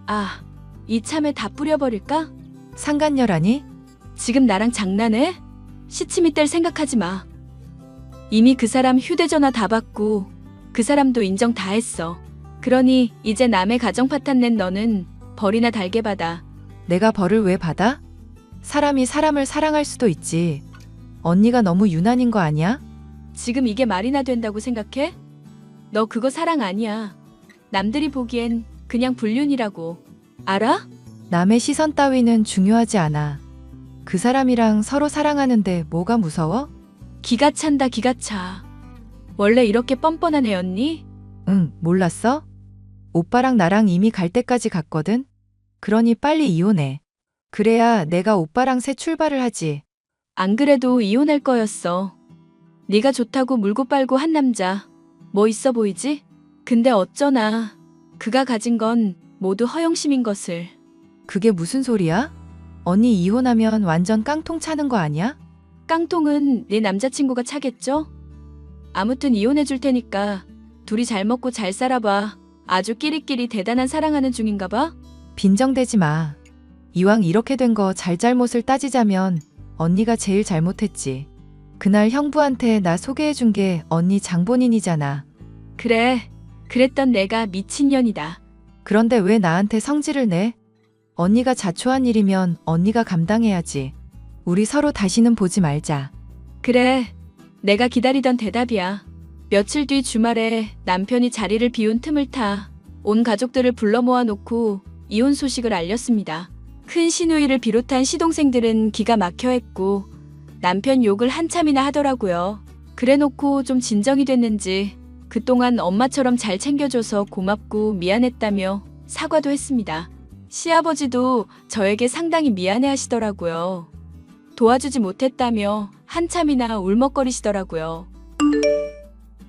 아, 이참에 다 뿌려버릴까? 상간녀라니? 지금 나랑 장난해? 시치미 뗄 생각하지 마. 이미 그 사람 휴대전화 다 받고 그 사람도 인정 다 했어. 그러니 이제 남의 가정 파탄 낸 너는 벌이나 달게 받아. 내가 벌을 왜 받아? 사람이 사람을 사랑할 수도 있지. 언니가 너무 유난인 거 아니야? 지금 이게 말이나 된다고 생각해? 너 그거 사랑 아니야. 남들이 보기엔 그냥 불륜이라고. 알아? 남의 시선 따위는 중요하지 않아. 그 사람이랑 서로 사랑하는데 뭐가 무서워? 기가 찬다 기가 차. 원래 이렇게 뻔뻔한 애였니? 응, 몰랐어? 오빠랑 나랑 이미 갈 때까지 갔거든? 그러니 빨리 이혼해. 그래야 내가 오빠랑 새 출발을 하지. 안 그래도 이혼할 거였어. 네가 좋다고 물고 빨고 한 남자. 뭐 있어 보이지? 근데 어쩌나. 그가 가진 건 모두 허영심인 것을. 그게 무슨 소리야? 언니 이혼하면 완전 깡통 차는 거 아니야? 깡통은 내 남자친구가 차겠죠? 아무튼 이혼해 줄 테니까 둘이 잘 먹고 잘 살아봐. 아주 끼리끼리 대단한 사랑하는 중인가 봐? 빈정대지 마. 이왕 이렇게 된 거 잘잘못을 따지자면 언니가 제일 잘못했지. 그날 형부한테 나 소개해준 게 언니 장본인이잖아. 그래, 그랬던 내가 미친년이다. 그런데 왜 나한테 성질을 내? 언니가 자초한 일이면 언니가 감당해야지. 우리 서로 다시는 보지 말자. 그래, 내가 기다리던 대답이야. 며칠 뒤 주말에 남편이 자리를 비운 틈을 타 온 가족들을 불러 모아놓고 이혼 소식을 알렸습니다. 큰 시누이를 비롯한 시동생들은 기가 막혀 했고 남편 욕을 한참이나 하더라고요. 그래놓고 좀 진정이 됐는지 그동안 엄마처럼 잘 챙겨줘서 고맙고 미안했다며 사과도 했습니다. 시아버지도 저에게 상당히 미안해 하시더라고요. 도와주지 못했다며 한참이나 울먹거리시더라고요.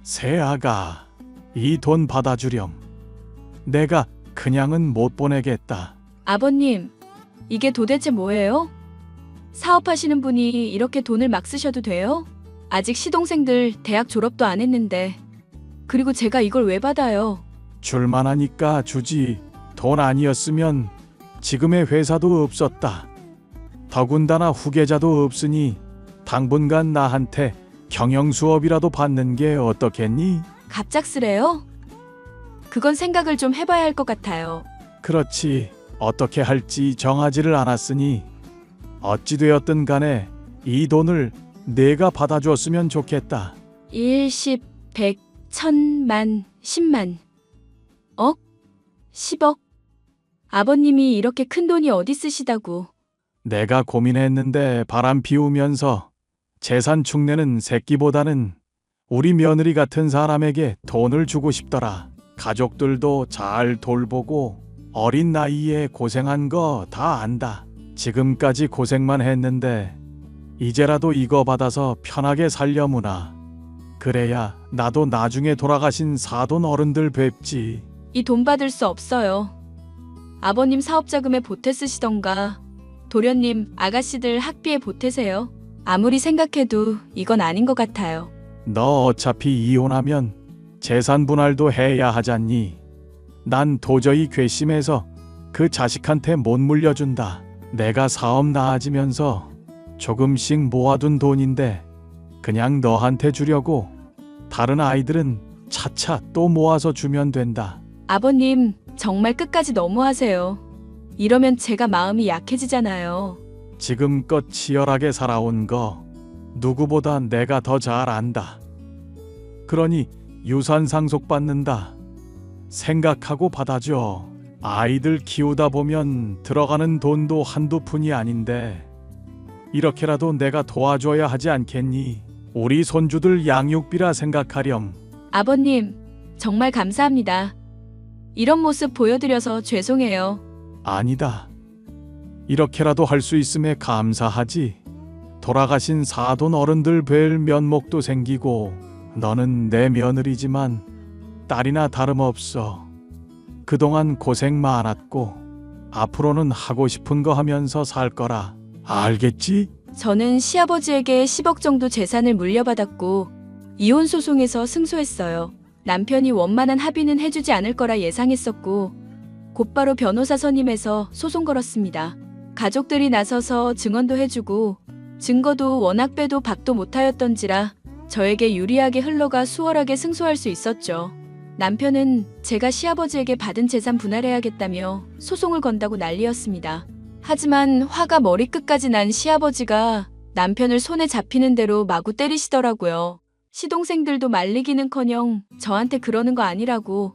새아가, 이 돈 받아주렴. 내가 그냥은 못 보내겠다. 아버님, 이게 도대체 뭐예요? 사업하시는 분이 이렇게 돈을 막 쓰셔도 돼요? 아직 시동생들 대학 졸업도 안 했는데. 그리고 제가 이걸 왜 받아요? 줄만하니까 주지. 돈 아니었으면 지금의 회사도 없었다. 더군다나 후계자도 없으니 당분간 나한테 경영 수업이라도 받는 게 어떻겠니? 갑작스레요? 그건 생각을 좀 해봐야 할 것 같아요. 그렇지. 어떻게 할지 정하지를 않았으니 어찌 되었든 간에 이 돈을 내가 받아줬으면 좋겠다. 1, 10, 100, 1000만, 10만. 억? 10억? 아버님이 이렇게 큰 돈이 어디 쓰시다고. 내가 고민했는데 바람 피우면서 재산 축내는 새끼보다는 우리 며느리 같은 사람에게 돈을 주고 싶더라. 가족들도 잘 돌보고 어린 나이에 고생한 거 다 안다. 지금까지 고생만 했는데 이제라도 이거 받아서 편하게 살려무나. 그래야 나도 나중에 돌아가신 사돈 어른들 뵙지. 이 돈 받을 수 없어요. 아버님 사업자금에 보태 쓰시던가 도련님 아가씨들 학비에 보태세요. 아무리 생각해도 이건 아닌 것 같아요. 너 어차피 이혼하면 재산 분할도 해야 하잖니. 난 도저히 괘씸해서 그 자식한테 못 물려준다. 내가 사업 나아지면서 조금씩 모아둔 돈인데 그냥 너한테 주려고. 다른 아이들은 차차 또 모아서 주면 된다. 아버님 정말 끝까지 너무하세요. 이러면 제가 마음이 약해지잖아요. 지금껏 치열하게 살아온 거 누구보다 내가 더 잘 안다. 그러니 유산 상속받는다 생각하고 받아줘. 아이들 키우다 보면 들어가는 돈도 한두 푼이 아닌데 이렇게라도 내가 도와줘야 하지 않겠니? 우리 손주들 양육비라 생각하렴. 아버님 정말 감사합니다. 이런 모습 보여드려서 죄송해요. 아니다. 이렇게라도 할 수 있음에 감사하지. 돌아가신 사돈 어른들 뵐 면목도 생기고 너는 내 며느리지만 딸이나 다름없어. 그동안 고생 많았고 앞으로는 하고 싶은 거 하면서 살 거라. 알겠지? 저는 시아버지에게 10억 정도 재산을 물려받았고 이혼 소송에서 승소했어요. 남편이 원만한 합의는 해주지 않을 거라 예상했었고 곧바로 변호사 선임해서 소송 걸었습니다. 가족들이 나서서 증언도 해주고 증거도 워낙 빼도 박도 못하였던지라 저에게 유리하게 흘러가 수월하게 승소할 수 있었죠. 남편은 제가 시아버지에게 받은 재산 분할해야겠다며 소송을 건다고 난리였습니다. 하지만 화가 머리끝까지 난 시아버지가 남편을 손에 잡히는 대로 마구 때리시더라고요. 시동생들도 말리기는커녕 저한테 그러는 거 아니라고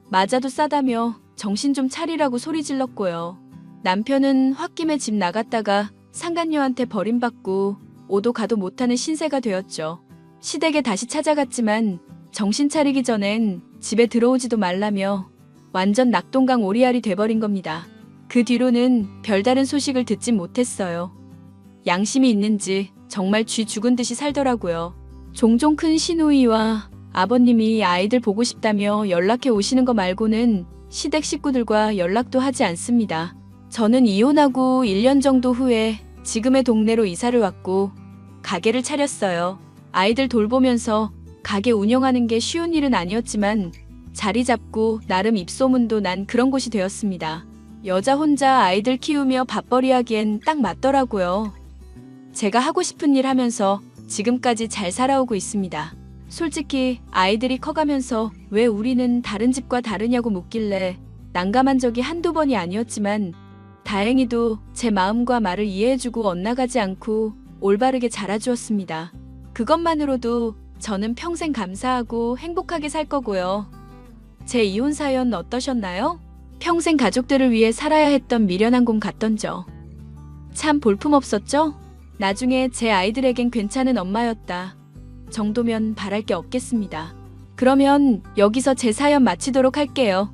맞아도 싸다며 정신 좀 차리라고 소리 질렀고요. 남편은 홧김에 집 나갔다가 상간녀한테 버림받고 오도 가도 못하는 신세가 되었죠. 시댁에 다시 찾아갔지만 정신 차리기 전엔 집에 들어오지도 말라며 완전 낙동강 오리알이 돼버린 겁니다. 그 뒤로는 별다른 소식을 듣진 못했어요. 양심이 있는지 정말 쥐 죽은 듯이 살더라고요. 종종 큰 시누이와 아버님이 아이들 보고 싶다며 연락해 오시는 거 말고는 시댁 식구들과 연락도 하지 않습니다. 저는 이혼하고 1년 정도 후에 지금의 동네로 이사를 왔고 가게를 차렸어요. 아이들 돌보면서 가게 운영하는 게 쉬운 일은 아니었지만 자리 잡고 나름 입소문도 난 그런 곳이 되었습니다. 여자 혼자 아이들 키우며 밥벌이 하기엔 딱 맞더라고요. 제가 하고 싶은 일 하면서 지금까지 잘 살아오고 있습니다. 솔직히 아이들이 커가면서 왜 우리는 다른 집과 다르냐고 묻길래 난감한 적이 한두 번이 아니었지만 다행히도 제 마음과 말을 이해해주고 엇나가지 않고 올바르게 자라주었습니다. 그것만으로도 저는 평생 감사하고 행복하게 살 거고요. 제 이혼 사연 어떠셨나요? 평생 가족들을 위해 살아야 했던 미련한 곰 같던죠. 참 볼품없었죠? 나중에 제 아이들에겐 괜찮은 엄마였다 정도면 바랄 게 없겠습니다. 그러면 여기서 제 사연 마치도록 할게요.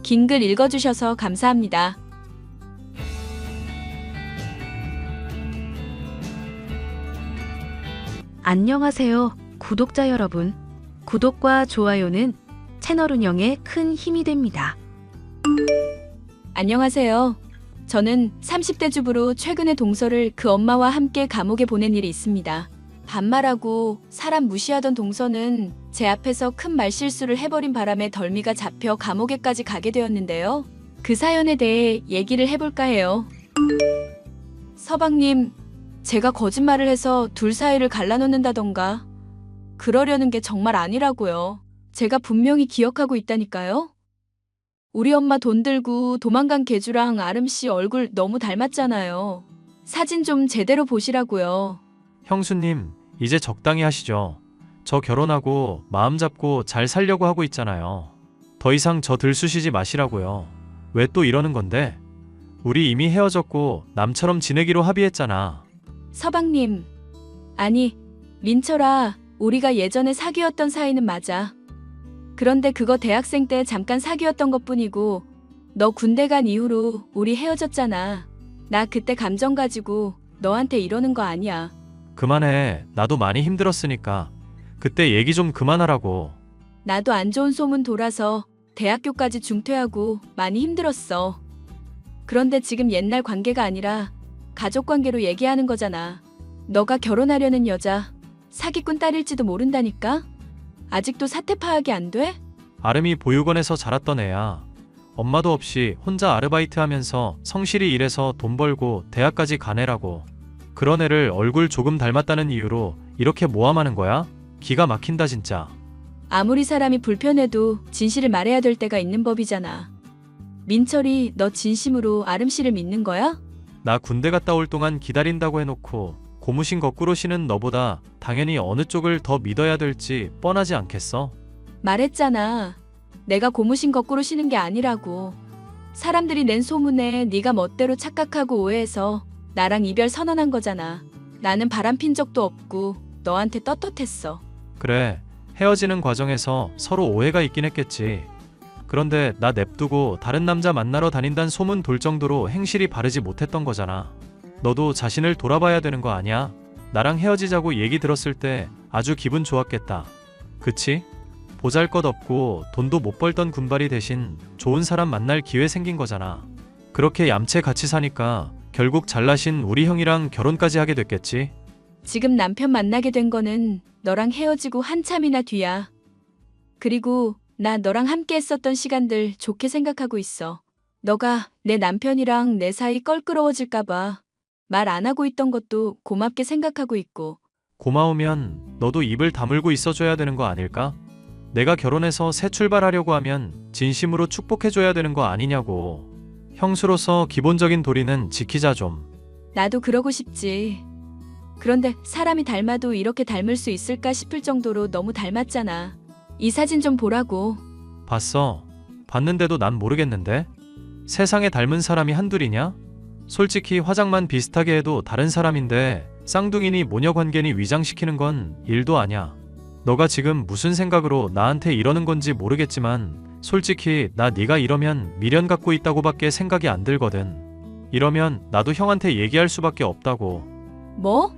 긴 글 읽어주셔서 감사합니다. 안녕하세요, 구독자 여러분. 구독과 좋아요는 채널 운영에 큰 힘이 됩니다. 안녕하세요. 저는 30대 주부로 최근에 동서를 그 엄마와 함께 감옥에 보낸 일이 있습니다. 반말하고 사람 무시하던 동서는 제 앞에서 큰 말실수를 해버린 바람에 덜미가 잡혀 감옥에까지 가게 되었는데요. 그 사연에 대해 얘기를 해볼까 해요. 서방님, 제가 거짓말을 해서 둘 사이를 갈라놓는다던가 그러려는 게 정말 아니라고요. 제가 분명히 기억하고 있다니까요. 우리 엄마 돈 들고 도망간 개주랑 아름씨 얼굴 너무 닮았잖아요. 사진 좀 제대로 보시라고요. 형수님, 이제 적당히 하시죠. 저 결혼하고 마음 잡고 잘 살려고 하고 있잖아요. 더 이상 저 들쑤시지 마시라고요. 왜 또 이러는 건데? 우리 이미 헤어졌고 남처럼 지내기로 합의했잖아. 서방님, 아니, 민철아, 우리가 예전에 사귀었던 사이는 맞아. 그런데 그거 대학생 때 잠깐 사귀었던 것뿐이고 너 군대 간 이후로 우리 헤어졌잖아. 나 그때 감정 가지고 너한테 이러는 거 아니야. 그만해. 나도 많이 힘들었으니까. 그때 얘기 좀 그만하라고. 나도 안 좋은 소문 돌아서 대학교까지 중퇴하고 많이 힘들었어. 그런데 지금 옛날 관계가 아니라 가족 관계로 얘기하는 거잖아. 너가 결혼하려는 여자 사기꾼 딸일지도 모른다니까? 아직도 사태 파악이 안 돼? 아름이 보육원에서 자랐던 애야. 엄마도 없이 혼자 아르바이트 하면서 성실히 일해서 돈 벌고 대학까지 간 애라고. 그런 애를 얼굴 조금 닮았다는 이유로 이렇게 모함하는 거야? 기가 막힌다 진짜. 아무리 사람이 불편해도 진실을 말해야 될 때가 있는 법이잖아. 민철이 너 진심으로 아름 씨를 믿는 거야? 나 군대 갔다 올 동안 기다린다고 해놓고 고무신 거꾸로 신은 너보다 당연히 어느 쪽을 더 믿어야 될지 뻔하지 않겠어? 말했잖아. 내가 고무신 거꾸로 신은 게 아니라고. 사람들이 낸 소문에 네가 멋대로 착각하고 오해해서 나랑 이별 선언한 거잖아. 나는 바람핀 적도 없고 너한테 떳떳했어. 그래, 헤어지는 과정에서 서로 오해가 있긴 했겠지. 그런데 나 냅두고 다른 남자 만나러 다닌다는 소문 돌 정도로 행실이 바르지 못했던 거잖아. 너도 자신을 돌아봐야 되는 거 아니야? 나랑 헤어지자고 얘기 들었을 때 아주 기분 좋았겠다. 그치? 보잘것없고 돈도 못 벌던 군발이 대신 좋은 사람 만날 기회 생긴 거잖아. 그렇게 얌체 같이 사니까 결국 잘나신 우리 형이랑 결혼까지 하게 됐겠지? 지금 남편 만나게 된 거는 너랑 헤어지고 한참이나 뒤야. 그리고 나 너랑 함께 했었던 시간들 좋게 생각하고 있어. 너가 내 남편이랑 내 사이 껄끄러워질까봐 말 안 하고 있던 것도 고맙게 생각하고 있고. 고마우면 너도 입을 다물고 있어줘야 되는 거 아닐까? 내가 결혼해서 새 출발하려고 하면 진심으로 축복해줘야 되는 거 아니냐고. 형수로서 기본적인 도리는 지키자 좀. 나도 그러고 싶지. 그런데 사람이 닮아도 이렇게 닮을 수 있을까 싶을 정도로 너무 닮았잖아. 이 사진 좀 보라고. 봤어. 봤는데도 난 모르겠는데? 세상에 닮은 사람이 한둘이냐? 솔직히 화장만 비슷하게 해도 다른 사람인데 쌍둥이니 모녀 관계니 위장시키는 건 일도 아냐. 너가 지금 무슨 생각으로 나한테 이러는 건지 모르겠지만 솔직히 나 네가 이러면 미련 갖고 있다고밖에 생각이 안 들거든. 이러면 나도 형한테 얘기할 수밖에 없다고. 뭐?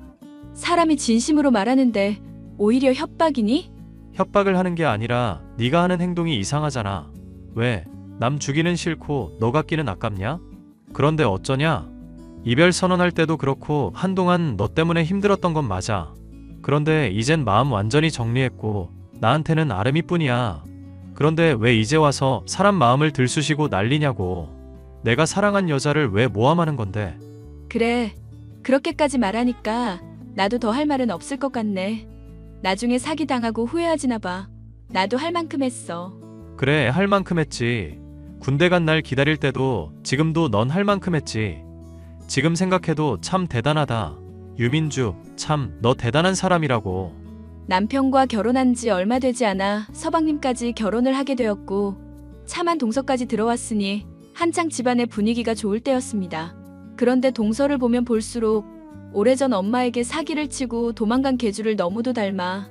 사람이 진심으로 말하는데 오히려 협박이니? 협박을 하는 게 아니라 네가 하는 행동이 이상하잖아. 왜? 남 주기는 싫고 너 갖기는 아깝냐? 그런데 어쩌냐? 이별 선언할 때도 그렇고 한동안 너 때문에 힘들었던 건 맞아. 그런데 이젠 마음 완전히 정리했고 나한테는 아름이뿐이야. 그런데 왜 이제 와서 사람 마음을 들쑤시고 난리냐고. 내가 사랑한 여자를 왜 모함하는 건데. 그래, 그렇게까지 말하니까 나도 더 할 말은 없을 것 같네. 나중에 사기당하고 후회하지나 봐. 나도 할 만큼 했어. 그래, 할 만큼 했지. 군대 간 날 기다릴 때도 지금도 넌 할 만큼 했지. 지금 생각해도 참 대단하다. 유민주, 참 너 대단한 사람이라고. 남편과 결혼한 지 얼마 되지 않아 서방님까지 결혼을 하게 되었고 차만 동서까지 들어왔으니 한창 집안의 분위기가 좋을 때였습니다. 그런데 동서를 보면 볼수록 오래전 엄마에게 사기를 치고 도망간 계주를 너무도 닮아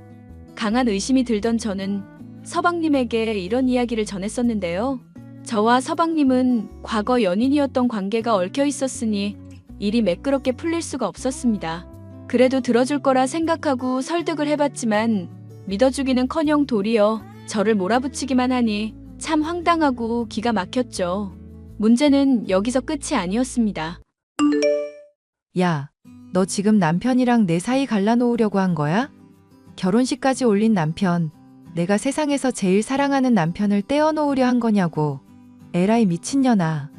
강한 의심이 들던 저는 서방님에게 이런 이야기를 전했었는데요. 저와 서방님은 과거 연인이었던 관계가 얽혀 있었으니 일이 매끄럽게 풀릴 수가 없었습니다. 그래도 들어줄 거라 생각하고 설득을 해봤지만 믿어주기는커녕 도리어 저를 몰아붙이기만 하니 참 황당하고 기가 막혔죠. 문제는 여기서 끝이 아니었습니다. 야, 너 지금 남편이랑 내 사이 갈라놓으려고 한 거야? 결혼식까지 올린 남편, 내가 세상에서 제일 사랑하는 남편을 떼어놓으려 한 거냐고. 에라이 미친년아.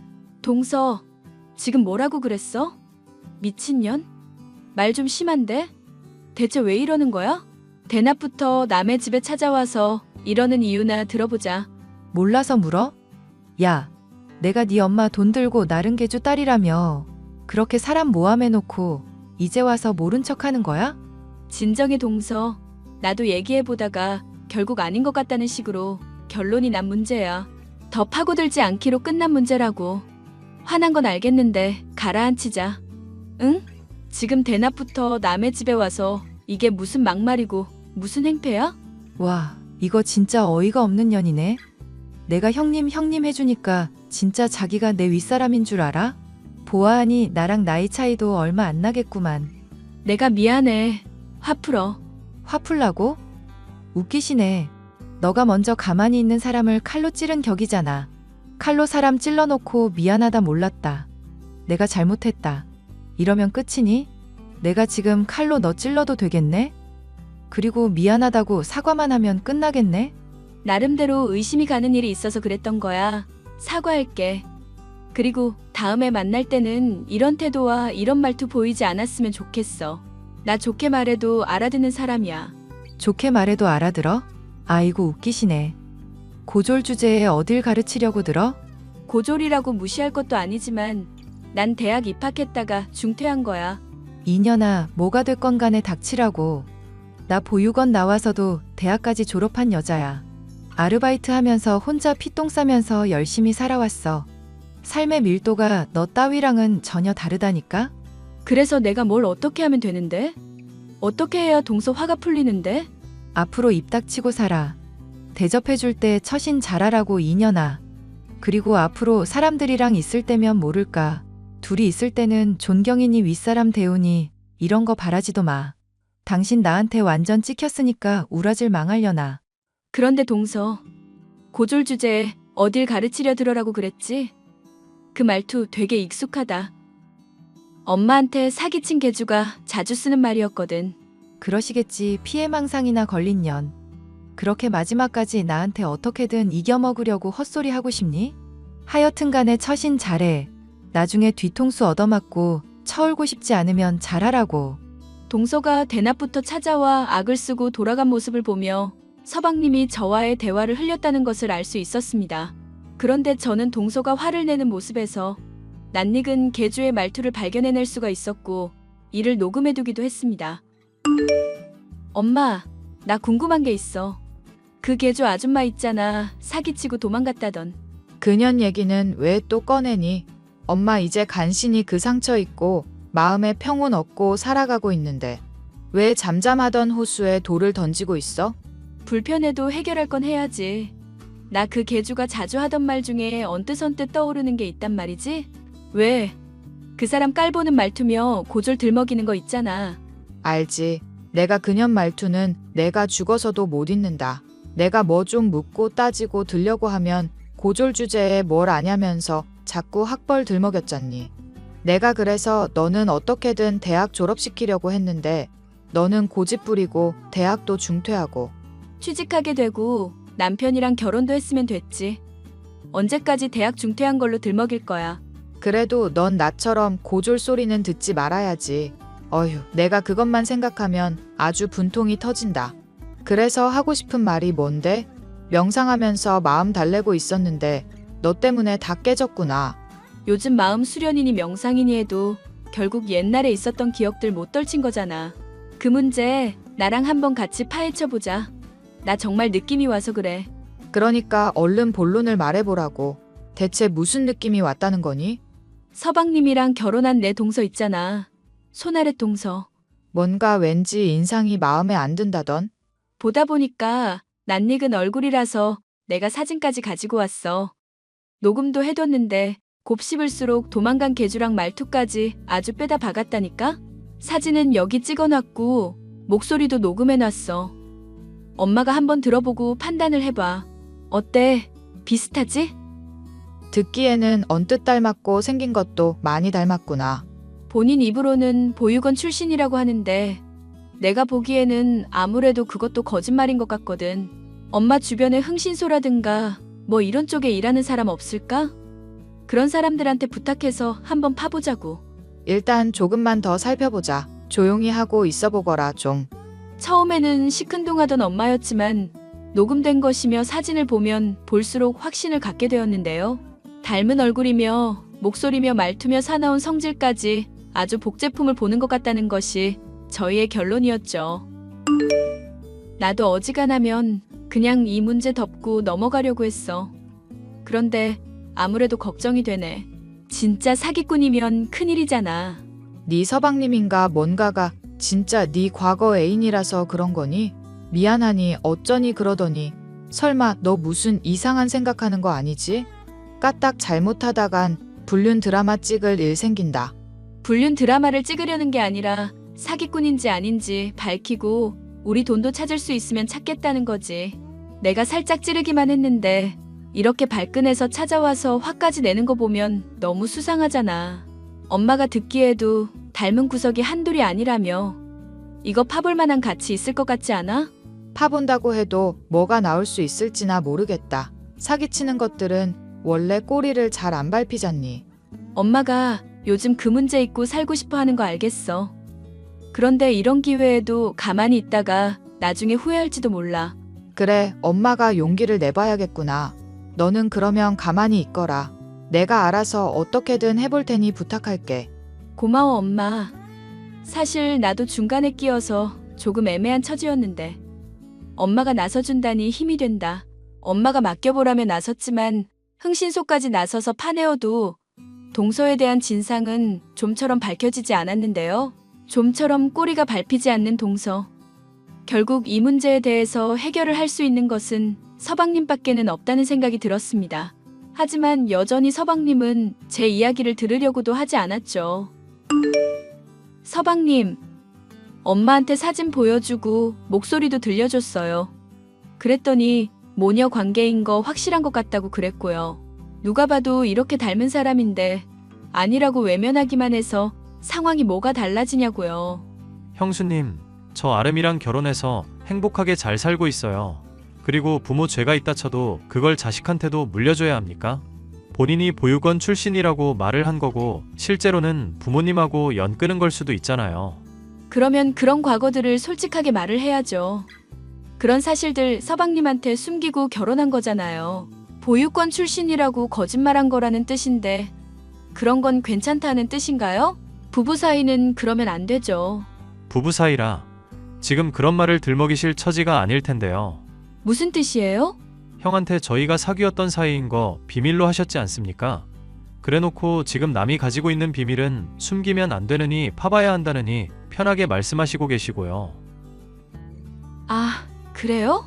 동서, 지금 뭐라고 그랬어? 미친년? 말 좀 심한데? 대체 왜 이러는 거야? 대낮부터 남의 집에 찾아와서 이러는 이유나 들어보자. 몰라서 물어? 야, 내가 네 엄마 돈 들고 나른 개주 딸이라며 그렇게 사람 모함해놓고 이제 와서 모른 척하는 거야? 진정해 동서. 나도 얘기해보다가 결국 아닌 것 같다는 식으로 결론이 난 문제야. 더 파고들지 않기로 끝난 문제라고. 화난 건 알겠는데 가라앉히자. 응? 지금 대낮부터 남의 집에 와서 이게 무슨 막말이고 무슨 행패야? 와, 이거 진짜 어이가 없는 년이네. 내가 형님 해주니까 진짜 자기가 내 윗사람인 줄 알아? 보아하니 나랑 나이 차이도 얼마 안 나겠구만. 내가 미안해. 화 풀어. 화 풀라고? 웃기시네. 너가 먼저 가만히 있는 사람을 칼로 찌른 격이잖아. 칼로 사람 찔러놓고 미안하다 몰랐다. 내가 잘못했다. 이러면 끝이니? 내가 지금 칼로 너 찔러도 되겠네? 그리고 미안하다고 사과만 하면 끝나겠네? 나름대로 의심이 가는 일이 있어서 그랬던 거야. 사과할게. 그리고 다음에 만날 때는 이런 태도와 이런 말투 보이지 않았으면 좋겠어. 나 좋게 말해도 알아듣는 사람이야. 좋게 말해도 알아들어? 아이고 웃기시네. 고졸 주제에 어딜 가르치려고 들어? 고졸이라고 무시할 것도 아니지만 난 대학 입학했다가 중퇴한 거야. 이년아 뭐가 됐건 간에 닥치라고. 나 보육원 나와서도 대학까지 졸업한 여자야. 아르바이트 하면서 혼자 피똥 싸면서 열심히 살아왔어. 삶의 밀도가 너 따위랑은 전혀 다르다니까? 그래서 내가 뭘 어떻게 하면 되는데? 어떻게 해야 동서 화가 풀리는데? 앞으로 입 닥치고 살아. 대접해줄 때 처신 잘하라고 이년아. 그리고 앞으로 사람들이랑 있을 때면 모를까. 둘이 있을 때는 존경이니 윗사람 대우니 이런 거 바라지도 마. 당신 나한테 완전 찍혔으니까 우라질 망하려나. 그런데 동서, 고졸 주제에 어딜 가르치려 들어라고 그랬지? 그 말투 되게 익숙하다. 엄마한테 사기친 개주가 자주 쓰는 말이었거든. 그러시겠지. 피해망상이나 걸린 년. 그렇게 마지막까지 나한테 어떻게든 이겨먹으려고 헛소리 하고 싶니? 하여튼 간에 처신 잘해. 나중에 뒤통수 얻어맞고 처울고 싶지 않으면 잘하라고. 동서가 대낮부터 찾아와 악을 쓰고 돌아간 모습을 보며 서방님이 저와의 대화를 흘렸다는 것을 알 수 있었습니다. 그런데 저는 동서가 화를 내는 모습에서 낯익은 개주의 말투를 발견해낼 수가 있었고 이를 녹음해두기도 했습니다. 엄마, 나 궁금한 게 있어. 그 개주 아줌마 있잖아. 사기치고 도망갔다던. 그년 얘기는 왜 또 꺼내니? 엄마 이제 간신히 그 상처 잊고 마음에 평온 얻고 살아가고 있는데 왜 잠잠하던 호수에 돌을 던지고 있어? 불편해도 해결할 건 해야지. 나 그 개주가 자주 하던 말 중에 언뜻언뜻 떠오르는 게 있단 말이지? 왜? 그 사람 깔보는 말투며 고졸 들먹이는 거 있잖아. 알지. 내가 그년 말투는 내가 죽어서도 못 잊는다. 내가 뭐 좀 묻고 따지고 들려고 하면 고졸 주제에 뭘 아냐면서 자꾸 학벌 들먹였잖니. 내가 그래서 너는 어떻게든 대학 졸업시키려고 했는데 너는 고집 부리고 대학도 중퇴하고. 취직하게 되고 남편이랑 결혼도 했으면 됐지. 언제까지 대학 중퇴한 걸로 들먹일 거야. 그래도 넌 나처럼 고졸 소리는 듣지 말아야지. 어휴, 내가 그것만 생각하면 아주 분통이 터진다. 그래서 하고 싶은 말이 뭔데? 명상하면서 마음 달래고 있었는데 너 때문에 다 깨졌구나. 요즘 마음 수련이니 명상이니 해도 결국 옛날에 있었던 기억들 못 떨친 거잖아. 그 문제 나랑 한번 같이 파헤쳐보자. 나 정말 느낌이 와서 그래. 그러니까 얼른 본론을 말해보라고. 대체 무슨 느낌이 왔다는 거니? 서방님이랑 결혼한 내 동서 있잖아. 손아래 동서. 뭔가 왠지 인상이 마음에 안 든다던. 보다 보니까 낯익은 얼굴이라서 내가 사진까지 가지고 왔어. 녹음도 해뒀는데 곱씹을수록 도망간 개주랑 말투까지 아주 빼다 박았다니까? 사진은 여기 찍어놨고 목소리도 녹음해놨어. 엄마가 한번 들어보고 판단을 해봐. 어때? 비슷하지? 듣기에는 언뜻 닮았고 생긴 것도 많이 닮았구나. 본인 입으로는 보육원 출신이라고 하는데 내가 보기에는 아무래도 그것도 거짓말인 것 같거든. 엄마 주변에 흥신소라든가 뭐 이런 쪽에 일하는 사람 없을까? 그런 사람들한테 부탁해서 한번 파보자고. 일단 조금만 더 살펴보자. 조용히 하고 있어 보거라 좀. 처음에는 시큰둥하던 엄마였지만 녹음된 것이며 사진을 보면 볼수록 확신을 갖게 되었는데요. 닮은 얼굴이며 목소리며 말투며 사나운 성질까지 아주 복제품을 보는 것 같다는 것이 저희의 결론이었죠. 나도 어지간하면 그냥 이 문제 덮고 넘어가려고 했어. 그런데 아무래도 걱정이 되네. 진짜 사기꾼이면 큰일이잖아. 네 서방님인가 뭔가가 진짜 네 과거 애인이라서 그런 거니? 미안하니 어쩌니 그러더니 설마 너 무슨 이상한 생각하는 거 아니지? 까딱 잘못하다간 불륜 드라마 찍을 일 생긴다. 불륜 드라마를 찍으려는 게 아니라 사기꾼인지 아닌지 밝히고 우리 돈도 찾을 수 있으면 찾겠다는 거지. 내가 살짝 찌르기만 했는데 이렇게 발끈해서 찾아와서 화까지 내는 거 보면 너무 수상하잖아. 엄마가 듣기에도 닮은 구석이 한둘이 아니라며. 이거 파볼 만한 가치 있을 것 같지 않아? 파본다고 해도 뭐가 나올 수 있을지나 모르겠다. 사기치는 것들은 원래 꼬리를 잘 안 밟히잖니. 엄마가 요즘 그 문제 있고 살고 싶어 하는 거 알겠어. 그런데 이런 기회에도 가만히 있다가 나중에 후회할지도 몰라. 그래, 엄마가 용기를 내봐야겠구나. 너는 그러면 가만히 있거라. 내가 알아서 어떻게든 해볼 테니 부탁할게. 고마워 엄마. 사실 나도 중간에 끼어서 조금 애매한 처지였는데 엄마가 나서준다니 힘이 된다. 엄마가 맡겨보라며 나섰지만 흥신소까지 나서서 파내어도 동서에 대한 진상은 좀처럼 밝혀지지 않았는데요. 좀처럼 꼬리가 밟히지 않는 동서. 결국 이 문제에 대해서 해결을 할 수 있는 것은 서방님밖에는 없다는 생각이 들었습니다. 하지만 여전히 서방님은 제 이야기를 들으려고도 하지 않았죠. 서방님, 엄마한테 사진 보여주고 목소리도 들려줬어요. 그랬더니 모녀 관계인 거 확실한 것 같다고 그랬고요. 누가 봐도 이렇게 닮은 사람인데 아니라고 외면하기만 해서 상황이 뭐가 달라지냐고요. 형수님, 저 아름이랑 결혼해서 행복하게 잘 살고 있어요. 그리고 부모 죄가 있다 쳐도 그걸 자식한테도 물려줘야 합니까? 본인이 보육원 출신이라고 말을 한 거고 실제로는 부모님하고 연 끄는 걸 수도 있잖아요. 그러면 그런 과거들을 솔직하게 말을 해야죠. 그런 사실들 서방님한테 숨기고 결혼한 거잖아요. 보육원 출신이라고 거짓말한 거라는 뜻인데 그런 건 괜찮다는 뜻인가요? 부부 사이는 그러면 안 되죠. 부부 사이라 지금 그런 말을 들먹이실 처지가 아닐 텐데요. 무슨 뜻이에요? 형한테 저희가 사귀었던 사이인 거 비밀로 하셨지 않습니까? 그래놓고 지금 남이 가지고 있는 비밀은 숨기면 안 되느니 파봐야 한다느니 편하게 말씀하시고 계시고요. 아, 그래요?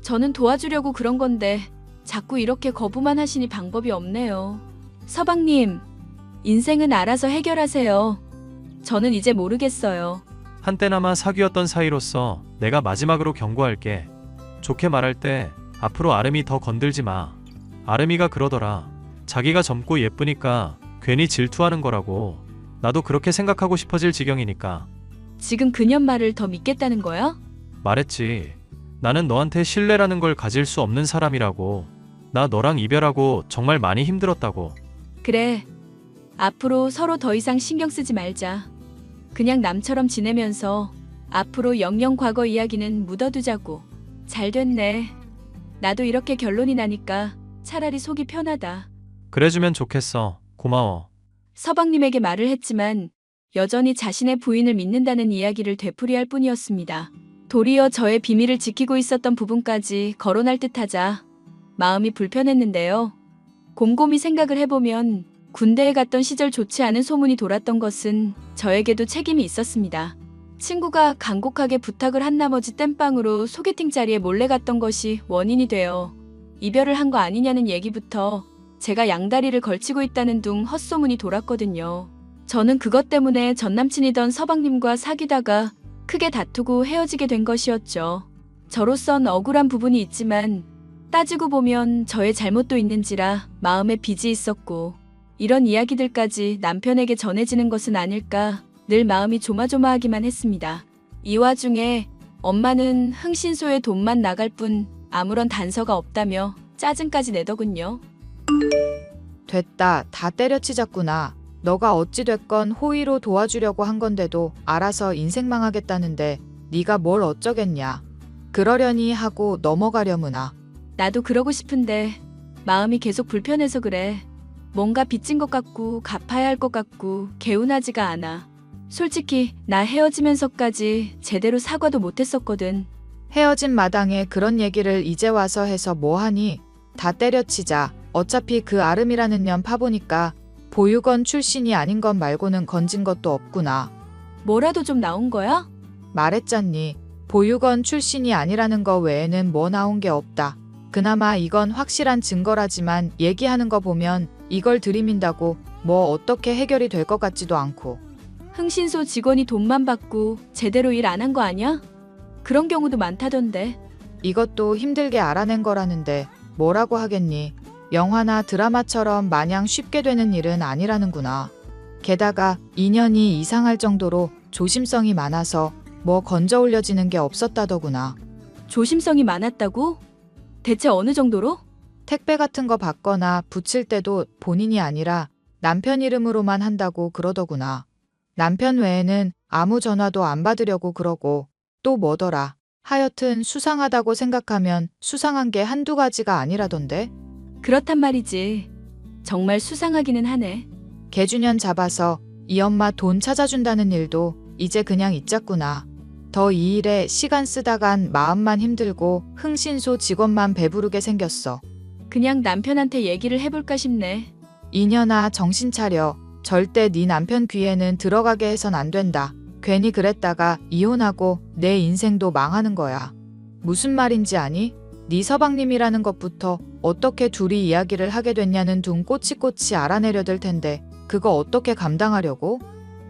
저는 도와주려고 그런 건데 자꾸 이렇게 거부만 하시니 방법이 없네요. 서방님, 인생은 알아서 해결하세요. 저는 이제 모르겠어요. 한때나마 사귀었던 사이로서 내가 마지막으로 경고할게. 좋게 말할 때 앞으로 아름이 더 건들지 마. 아름이가 그러더라. 자기가 젊고 예쁘니까 괜히 질투하는 거라고. 나도 그렇게 생각하고 싶어질 지경이니까. 지금 그년 말을 더 믿겠다는 거야? 말했지. 나는 너한테 신뢰라는 걸 가질 수 없는 사람이라고. 나 너랑 이별하고 정말 많이 힘들었다고. 그래. 앞으로 서로 더 이상 신경 쓰지 말자. 그냥 남처럼 지내면서 앞으로 영영 과거 이야기는 묻어두자고. 잘 됐네. 나도 이렇게 결론이 나니까 차라리 속이 편하다. 그래주면 좋겠어. 고마워. 서방님에게 말을 했지만 여전히 자신의 부인을 믿는다는 이야기를 되풀이할 뿐이었습니다. 도리어 저의 비밀을 지키고 있었던 부분까지 거론할 듯하자 마음이 불편했는데요. 곰곰이 생각을 해보면 군대에 갔던 시절 좋지 않은 소문이 돌았던 것은 저에게도 책임이 있었습니다. 친구가 간곡하게 부탁을 한 나머지 땜빵으로 소개팅 자리에 몰래 갔던 것이 원인이 되어 이별을 한 거 아니냐는 얘기부터 제가 양다리를 걸치고 있다는 둥 헛소문이 돌았거든요. 저는 그것 때문에 전남친이던 서방님과 사귀다가 크게 다투고 헤어지게 된 것이었죠. 저로선 억울한 부분이 있지만 따지고 보면 저의 잘못도 있는지라 마음에 빚이 있었고 이런 이야기들까지 남편에게 전해지는 것은 아닐까 늘 마음이 조마조마하기만 했습니다. 이 와중에 엄마는 흥신소에 돈만 나갈 뿐 아무런 단서가 없다며 짜증까지 내더군요. 됐다. 다 때려치자꾸나. 너가 어찌됐건 호의로 도와주려고 한 건데도 알아서 인생 망하겠다는데 네가 뭘 어쩌겠냐. 그러려니 하고 넘어가려무나. 나도 그러고 싶은데 마음이 계속 불편해서 그래. 뭔가 빚진 것 같고 갚아야 할 것 같고 개운하지가 않아. 솔직히 나 헤어지면서까지 제대로 사과도 못했었거든. 헤어진 마당에 그런 얘기를 이제 와서 해서 뭐하니? 다 때려치자. 어차피 그 아름이라는 년 파보니까 보육원 출신이 아닌 것 말고는 건진 것도 없구나. 뭐라도 좀 나온 거야? 말했잖니. 보육원 출신이 아니라는 거 외에는 뭐 나온 게 없다. 그나마 이건 확실한 증거라지만 얘기하는 거 보면 이걸 들이민다고 뭐 어떻게 해결이 될 것 같지도 않고. 흥신소 직원이 돈만 받고 제대로 일 안 한 거 아니야? 그런 경우도 많다던데. 이것도 힘들게 알아낸 거라는데 뭐라고 하겠니. 영화나 드라마처럼 마냥 쉽게 되는 일은 아니라는구나. 게다가 인연이 이상할 정도로 조심성이 많아서 뭐 건져 올려지는 게 없었다더구나. 조심성이 많았다고? 대체 어느 정도로? 택배 같은 거 받거나 붙일 때도 본인이 아니라 남편 이름으로만 한다고 그러더구나. 남편 외에는 아무 전화도 안 받으려고 그러고 또 뭐더라. 하여튼 수상하다고 생각하면 수상한 게 한두 가지가 아니라던데. 그렇단 말이지. 정말 수상하기는 하네. 개주년 잡아서 이 엄마 돈 찾아준다는 일도 이제 그냥 잊자꾸나. 더 이 일에 시간 쓰다간 마음만 힘들고 흥신소 직원만 배부르게 생겼어. 그냥 남편한테 얘기를 해볼까 싶네. 이년아 정신 차려. 절대 네 남편 귀에는 들어가게 해선 안 된다. 괜히 그랬다가 이혼하고 내 인생도 망하는 거야. 무슨 말인지 아니? 네 서방님이라는 것부터 어떻게 둘이 이야기를 하게 됐냐는 둥 꼬치꼬치 알아내려 될 텐데 그거 어떻게 감당하려고?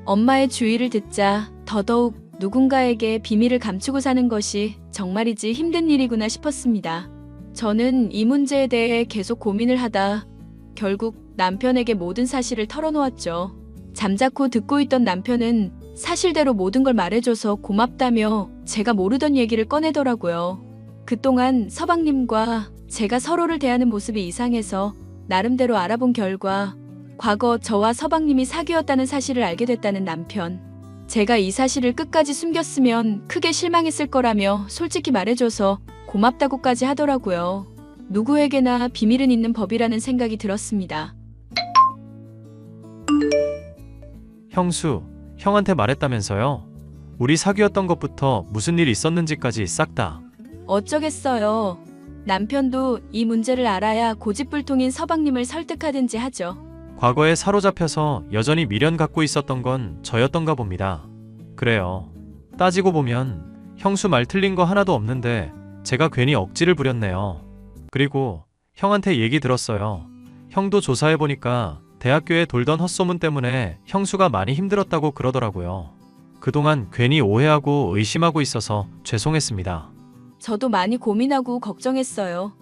엄마의 주의를 듣자 더더욱 누군가에게 비밀을 감추고 사는 것이 정말이지 힘든 일이구나 싶었습니다. 저는 이 문제에 대해 계속 고민을 하다 결국 남편에게 모든 사실을 털어놓았죠. 잠자코 듣고 있던 남편은 사실대로 모든 걸 말해줘서 고맙다며 제가 모르던 얘기를 꺼내더라고요. 그동안 서방님과 제가 서로를 대하는 모습이 이상해서 나름대로 알아본 결과 과거 저와 서방님이 사귀었다는 사실을 알게 됐다는 남편. 제가 이 사실을 끝까지 숨겼으면 크게 실망했을 거라며 솔직히 말해줘서 고맙다고까지 하더라고요. 누구에게나 비밀은 있는 법이라는 생각이 들었습니다. 형수, 형한테 말했다면서요? 우리 사귀었던 것부터 무슨 일 있었는지까지 싹 다. 어쩌겠어요. 남편도 이 문제를 알아야 고집불통인 서방님을 설득하든지 하죠. 과거에 사로잡혀서 여전히 미련 갖고 있었던 건 저였던가 봅니다. 그래요. 따지고 보면 형수 말 틀린 거 하나도 없는데 제가 괜히 억지를 부렸네요. 그리고 형한테 얘기 들었어요. 형도 조사해보니까 대학교에 돌던 헛소문 때문에 형수가 많이 힘들었다고 그러더라고요. 그동안 괜히 오해하고 의심하고 있어서 죄송했습니다. 저도 많이 고민하고 걱정했어요.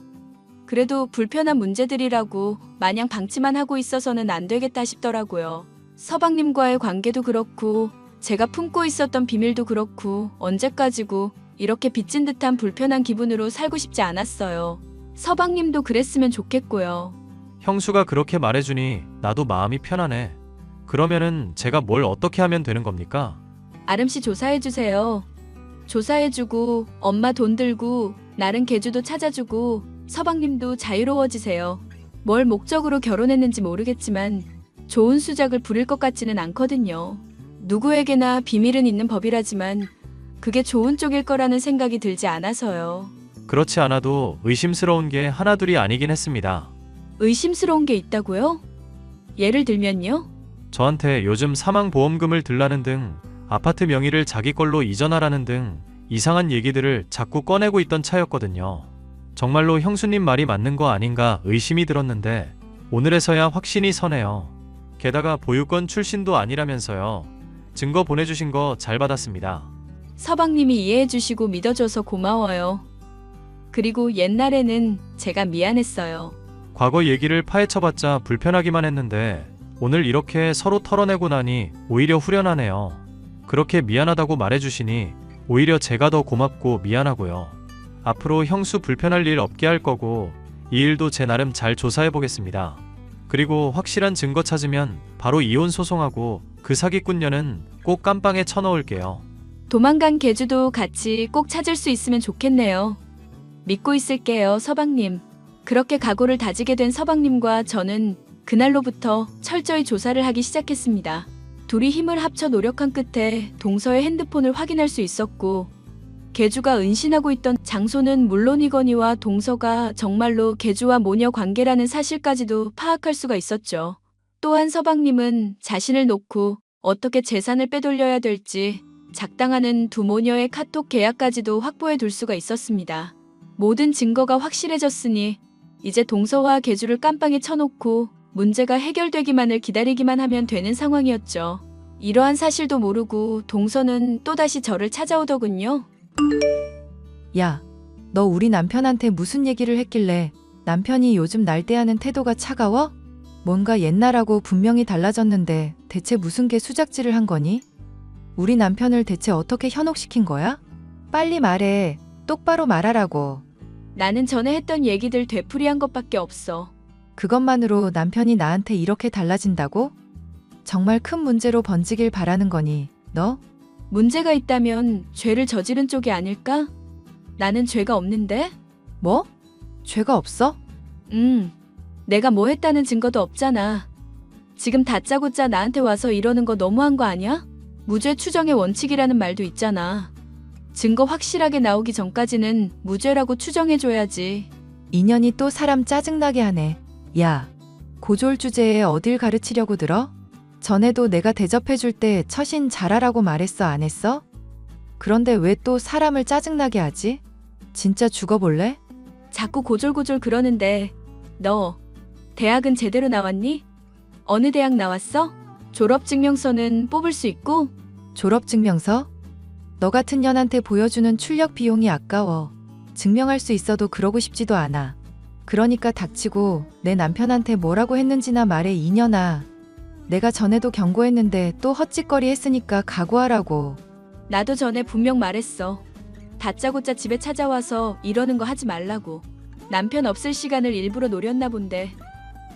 그래도 불편한 문제들이라고 마냥 방치만 하고 있어서는 안 되겠다 싶더라고요. 서방님과의 관계도 그렇고 제가 품고 있었던 비밀도 그렇고 언제까지고 이렇게 빚진 듯한 불편한 기분으로 살고 싶지 않았어요. 서방님도 그랬으면 좋겠고요. 형수가 그렇게 말해주니 나도 마음이 편하네. 그러면은 제가 뭘 어떻게 하면 되는 겁니까? 아름씨 조사해주세요. 조사해주고 엄마 돈 들고 나른 계주도 찾아주고 서방님도 자유로워지세요. 뭘 목적으로 결혼했는지 모르겠지만 좋은 수작을 부릴 것 같지는 않거든요. 누구에게나 비밀은 있는 법이라지만 그게 좋은 쪽일 거라는 생각이 들지 않아서요. 그렇지 않아도 의심스러운 게 하나둘이 아니긴 했습니다. 의심스러운 게 있다고요? 예를 들면요? 저한테 요즘 사망보험금을 들라는 등 아파트 명의를 자기 걸로 이전하라는 등 이상한 얘기들을 자꾸 꺼내고 있던 차였거든요. 정말로 형수님 말이 맞는 거 아닌가 의심이 들었는데 오늘에서야 확신이 서네요. 게다가 보유권 출신도 아니라면서요. 증거 보내주신 거 잘 받았습니다. 서방님이 이해해주시고 믿어줘서 고마워요. 그리고 옛날에는 제가 미안했어요. 과거 얘기를 파헤쳐봤자 불편하기만 했는데 오늘 이렇게 서로 털어내고 나니 오히려 후련하네요. 그렇게 미안하다고 말해주시니 오히려 제가 더 고맙고 미안하고요. 앞으로 형수 불편할 일 없게 할 거고 이 일도 제 나름 잘 조사해보겠습니다. 그리고 확실한 증거 찾으면 바로 이혼 소송하고 그 사기꾼녀는 꼭 깜빵에 쳐넣을게요. 도망간 계주도 같이 꼭 찾을 수 있으면 좋겠네요. 믿고 있을게요, 서방님. 그렇게 각오를 다지게 된 서방님과 저는 그날로부터 철저히 조사를 하기 시작했습니다. 둘이 힘을 합쳐 노력한 끝에 동서의 핸드폰을 확인할 수 있었고 계주가 은신하고 있던 장소는 물론이거니와 동서가 정말로 계주와 모녀 관계라는 사실까지도 파악할 수가 있었죠. 또한 서방님은 자신을 놓고 어떻게 재산을 빼돌려야 될지 작당하는 두 모녀의 카톡 계약까지도 확보해 둘 수가 있었습니다. 모든 증거가 확실해졌으니 이제 동서와 계주를 깜빵에 쳐놓고 문제가 해결되기만을 기다리기만 하면 되는 상황이었죠. 이러한 사실도 모르고 동서는 또다시 저를 찾아오더군요. 야, 너 우리 남편한테 무슨 얘기를 했길래 남편이 요즘 날 대하는 태도가 차가워? 뭔가 옛날하고 분명히 달라졌는데 대체 무슨 개 수작질을 한 거니? 우리 남편을 대체 어떻게 현혹시킨 거야? 빨리 말해. 똑바로 말하라고. 나는 전에 했던 얘기들 되풀이한 것밖에 없어. 그것만으로 남편이 나한테 이렇게 달라진다고? 정말 큰 문제로 번지길 바라는 거니, 너? 문제가 있다면 죄를 저지른 쪽이 아닐까? 나는 죄가 없는데? 뭐? 죄가 없어? 내가 뭐 했다는 증거도 없잖아. 지금 다짜고짜 나한테 와서 이러는 거 너무한 거 아니야? 무죄 추정의 원칙이라는 말도 있잖아. 증거 확실하게 나오기 전까지는 무죄라고 추정해줘야지. 인연이 또 사람 짜증나게 하네. 야, 고졸 주제에 어딜 가르치려고 들어? 전에도 내가 대접해줄 때 처신 잘하라고 말했어, 안 했어? 그런데 왜 또 사람을 짜증나게 하지? 진짜 죽어볼래? 자꾸 고졸고졸 그러는데 너 대학은 제대로 나왔니? 어느 대학 나왔어? 졸업증명서는 뽑을 수 있고? 졸업증명서? 너 같은 년한테 보여주는 출력 비용이 아까워. 증명할 수 있어도 그러고 싶지도 않아. 그러니까 닥치고 내 남편한테 뭐라고 했는지나 말해, 이년아. 내가 전에도 경고했는데 또 헛짓거리 했으니까 각오하라고. 나도 전에 분명 말했어. 다짜고짜 집에 찾아와서 이러는 거 하지 말라고. 남편 없을 시간을 일부러 노렸나 본데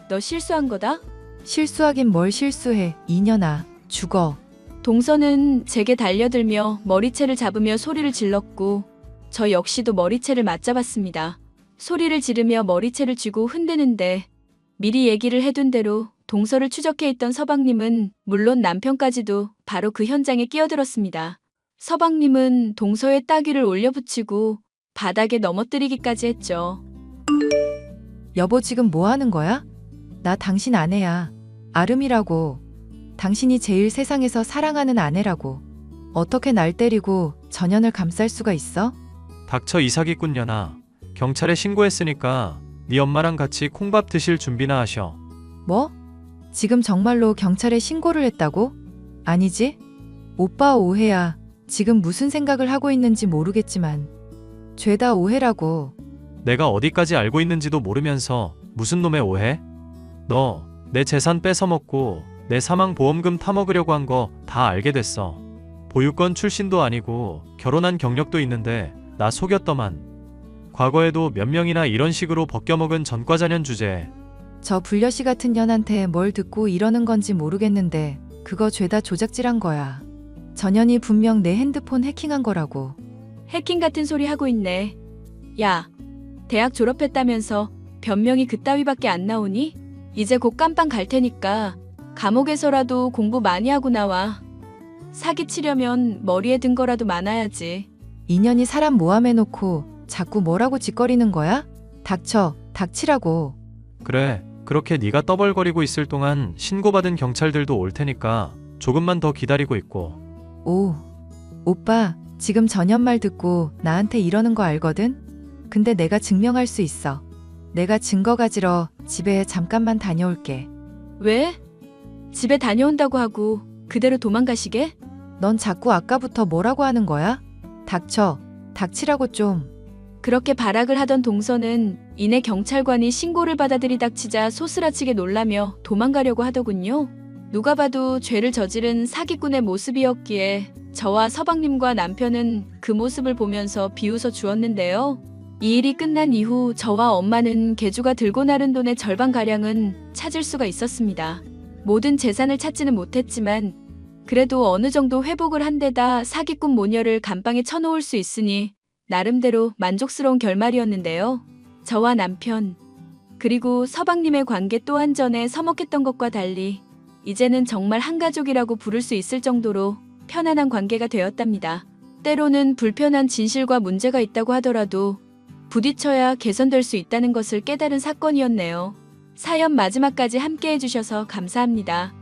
너 실수한 거다? 실수하긴 뭘 실수해, 이년아. 죽어. 동서는 제게 달려들며 머리채를 잡으며 소리를 질렀고 저 역시도 머리채를 맞잡았습니다. 소리를 지르며 머리채를 쥐고 흔드는데 미리 얘기를 해둔 대로 동서를 추적해 있던 서방님은 물론 남편까지도 바로 그 현장에 끼어들었습니다. 서방님은 동서의 따귀를 올려붙이고 바닥에 넘어뜨리기까지 했죠. 여보, 지금 뭐 하는 거야? 나 당신 아내야. 아름이라고. 당신이 제일 세상에서 사랑하는 아내라고. 어떻게 날 때리고 전연을 감쌀 수가 있어? 닥쳐, 이 사기꾼녀나. 경찰에 신고했으니까 네 엄마랑 같이 콩밥 드실 준비나 하셔. 뭐? 지금 정말로 경찰에 신고를 했다고? 아니지? 오빠 오해야. 지금 무슨 생각을 하고 있는지 모르겠지만 죄다 오해라고. 내가 어디까지 알고 있는지도 모르면서 무슨 놈의 오해? 너 내 재산 뺏어먹고 내 사망보험금 타먹으려고 한 거 다 알게 됐어. 보육권 출신도 아니고 결혼한 경력도 있는데 나 속였더만. 과거에도 몇 명이나 이런 식으로 벗겨먹은 전과자년 주제에. 저 불려시 같은 년한테 뭘 듣고 이러는 건지 모르겠는데 그거 죄다 조작질한 거야. 전현이 분명 내 핸드폰 해킹한 거라고. 해킹 같은 소리 하고 있네. 야, 대학 졸업했다면서 변명이 그따위밖에 안 나오니? 이제 곧 깜빵 갈 테니까 감옥에서라도 공부 많이 하고 나와. 사기치려면 머리에 든 거라도 많아야지. 인연이 사람 모함해놓고 자꾸 뭐라고 짓거리는 거야? 닥쳐, 닥치라고. 그래, 그렇게 네가 떠벌거리고 있을 동안 신고받은 경찰들도 올 테니까 조금만 더 기다리고 있고. 오, 오빠, 지금 전현 말 듣고 나한테 이러는 거 알거든? 근데 내가 증명할 수 있어. 내가 증거 가지러 집에 잠깐만 다녀올게. 왜? 집에 다녀온다고 하고 그대로 도망가시게? 넌 자꾸 아까부터 뭐라고 하는 거야? 닥쳐, 닥치라고 좀. 그렇게 발악을 하던 동서는 이내 경찰관이 신고를 받아들이닥치자 소스라치게 놀라며 도망가려고 하더군요. 누가 봐도 죄를 저지른 사기꾼의 모습이었기에 저와 서방님과 남편은 그 모습을 보면서 비웃어 주었는데요. 이 일이 끝난 이후 저와 엄마는 개주가 들고 나른 돈의 절반가량은 찾을 수가 있었습니다. 모든 재산을 찾지는 못했지만 그래도 어느 정도 회복을 한 데다 사기꾼 모녀를 감방에 쳐놓을 수 있으니 나름대로 만족스러운 결말이었는데요. 저와 남편 그리고 서방님의 관계 또한 전에 서먹했던 것과 달리 이제는 정말 한 가족이라고 부를 수 있을 정도로 편안한 관계가 되었답니다. 때로는 불편한 진실과 문제가 있다고 하더라도 부딪혀야 개선될 수 있다는 것을 깨달은 사건이었네요. 사연 마지막까지 함께 해주셔서 감사합니다.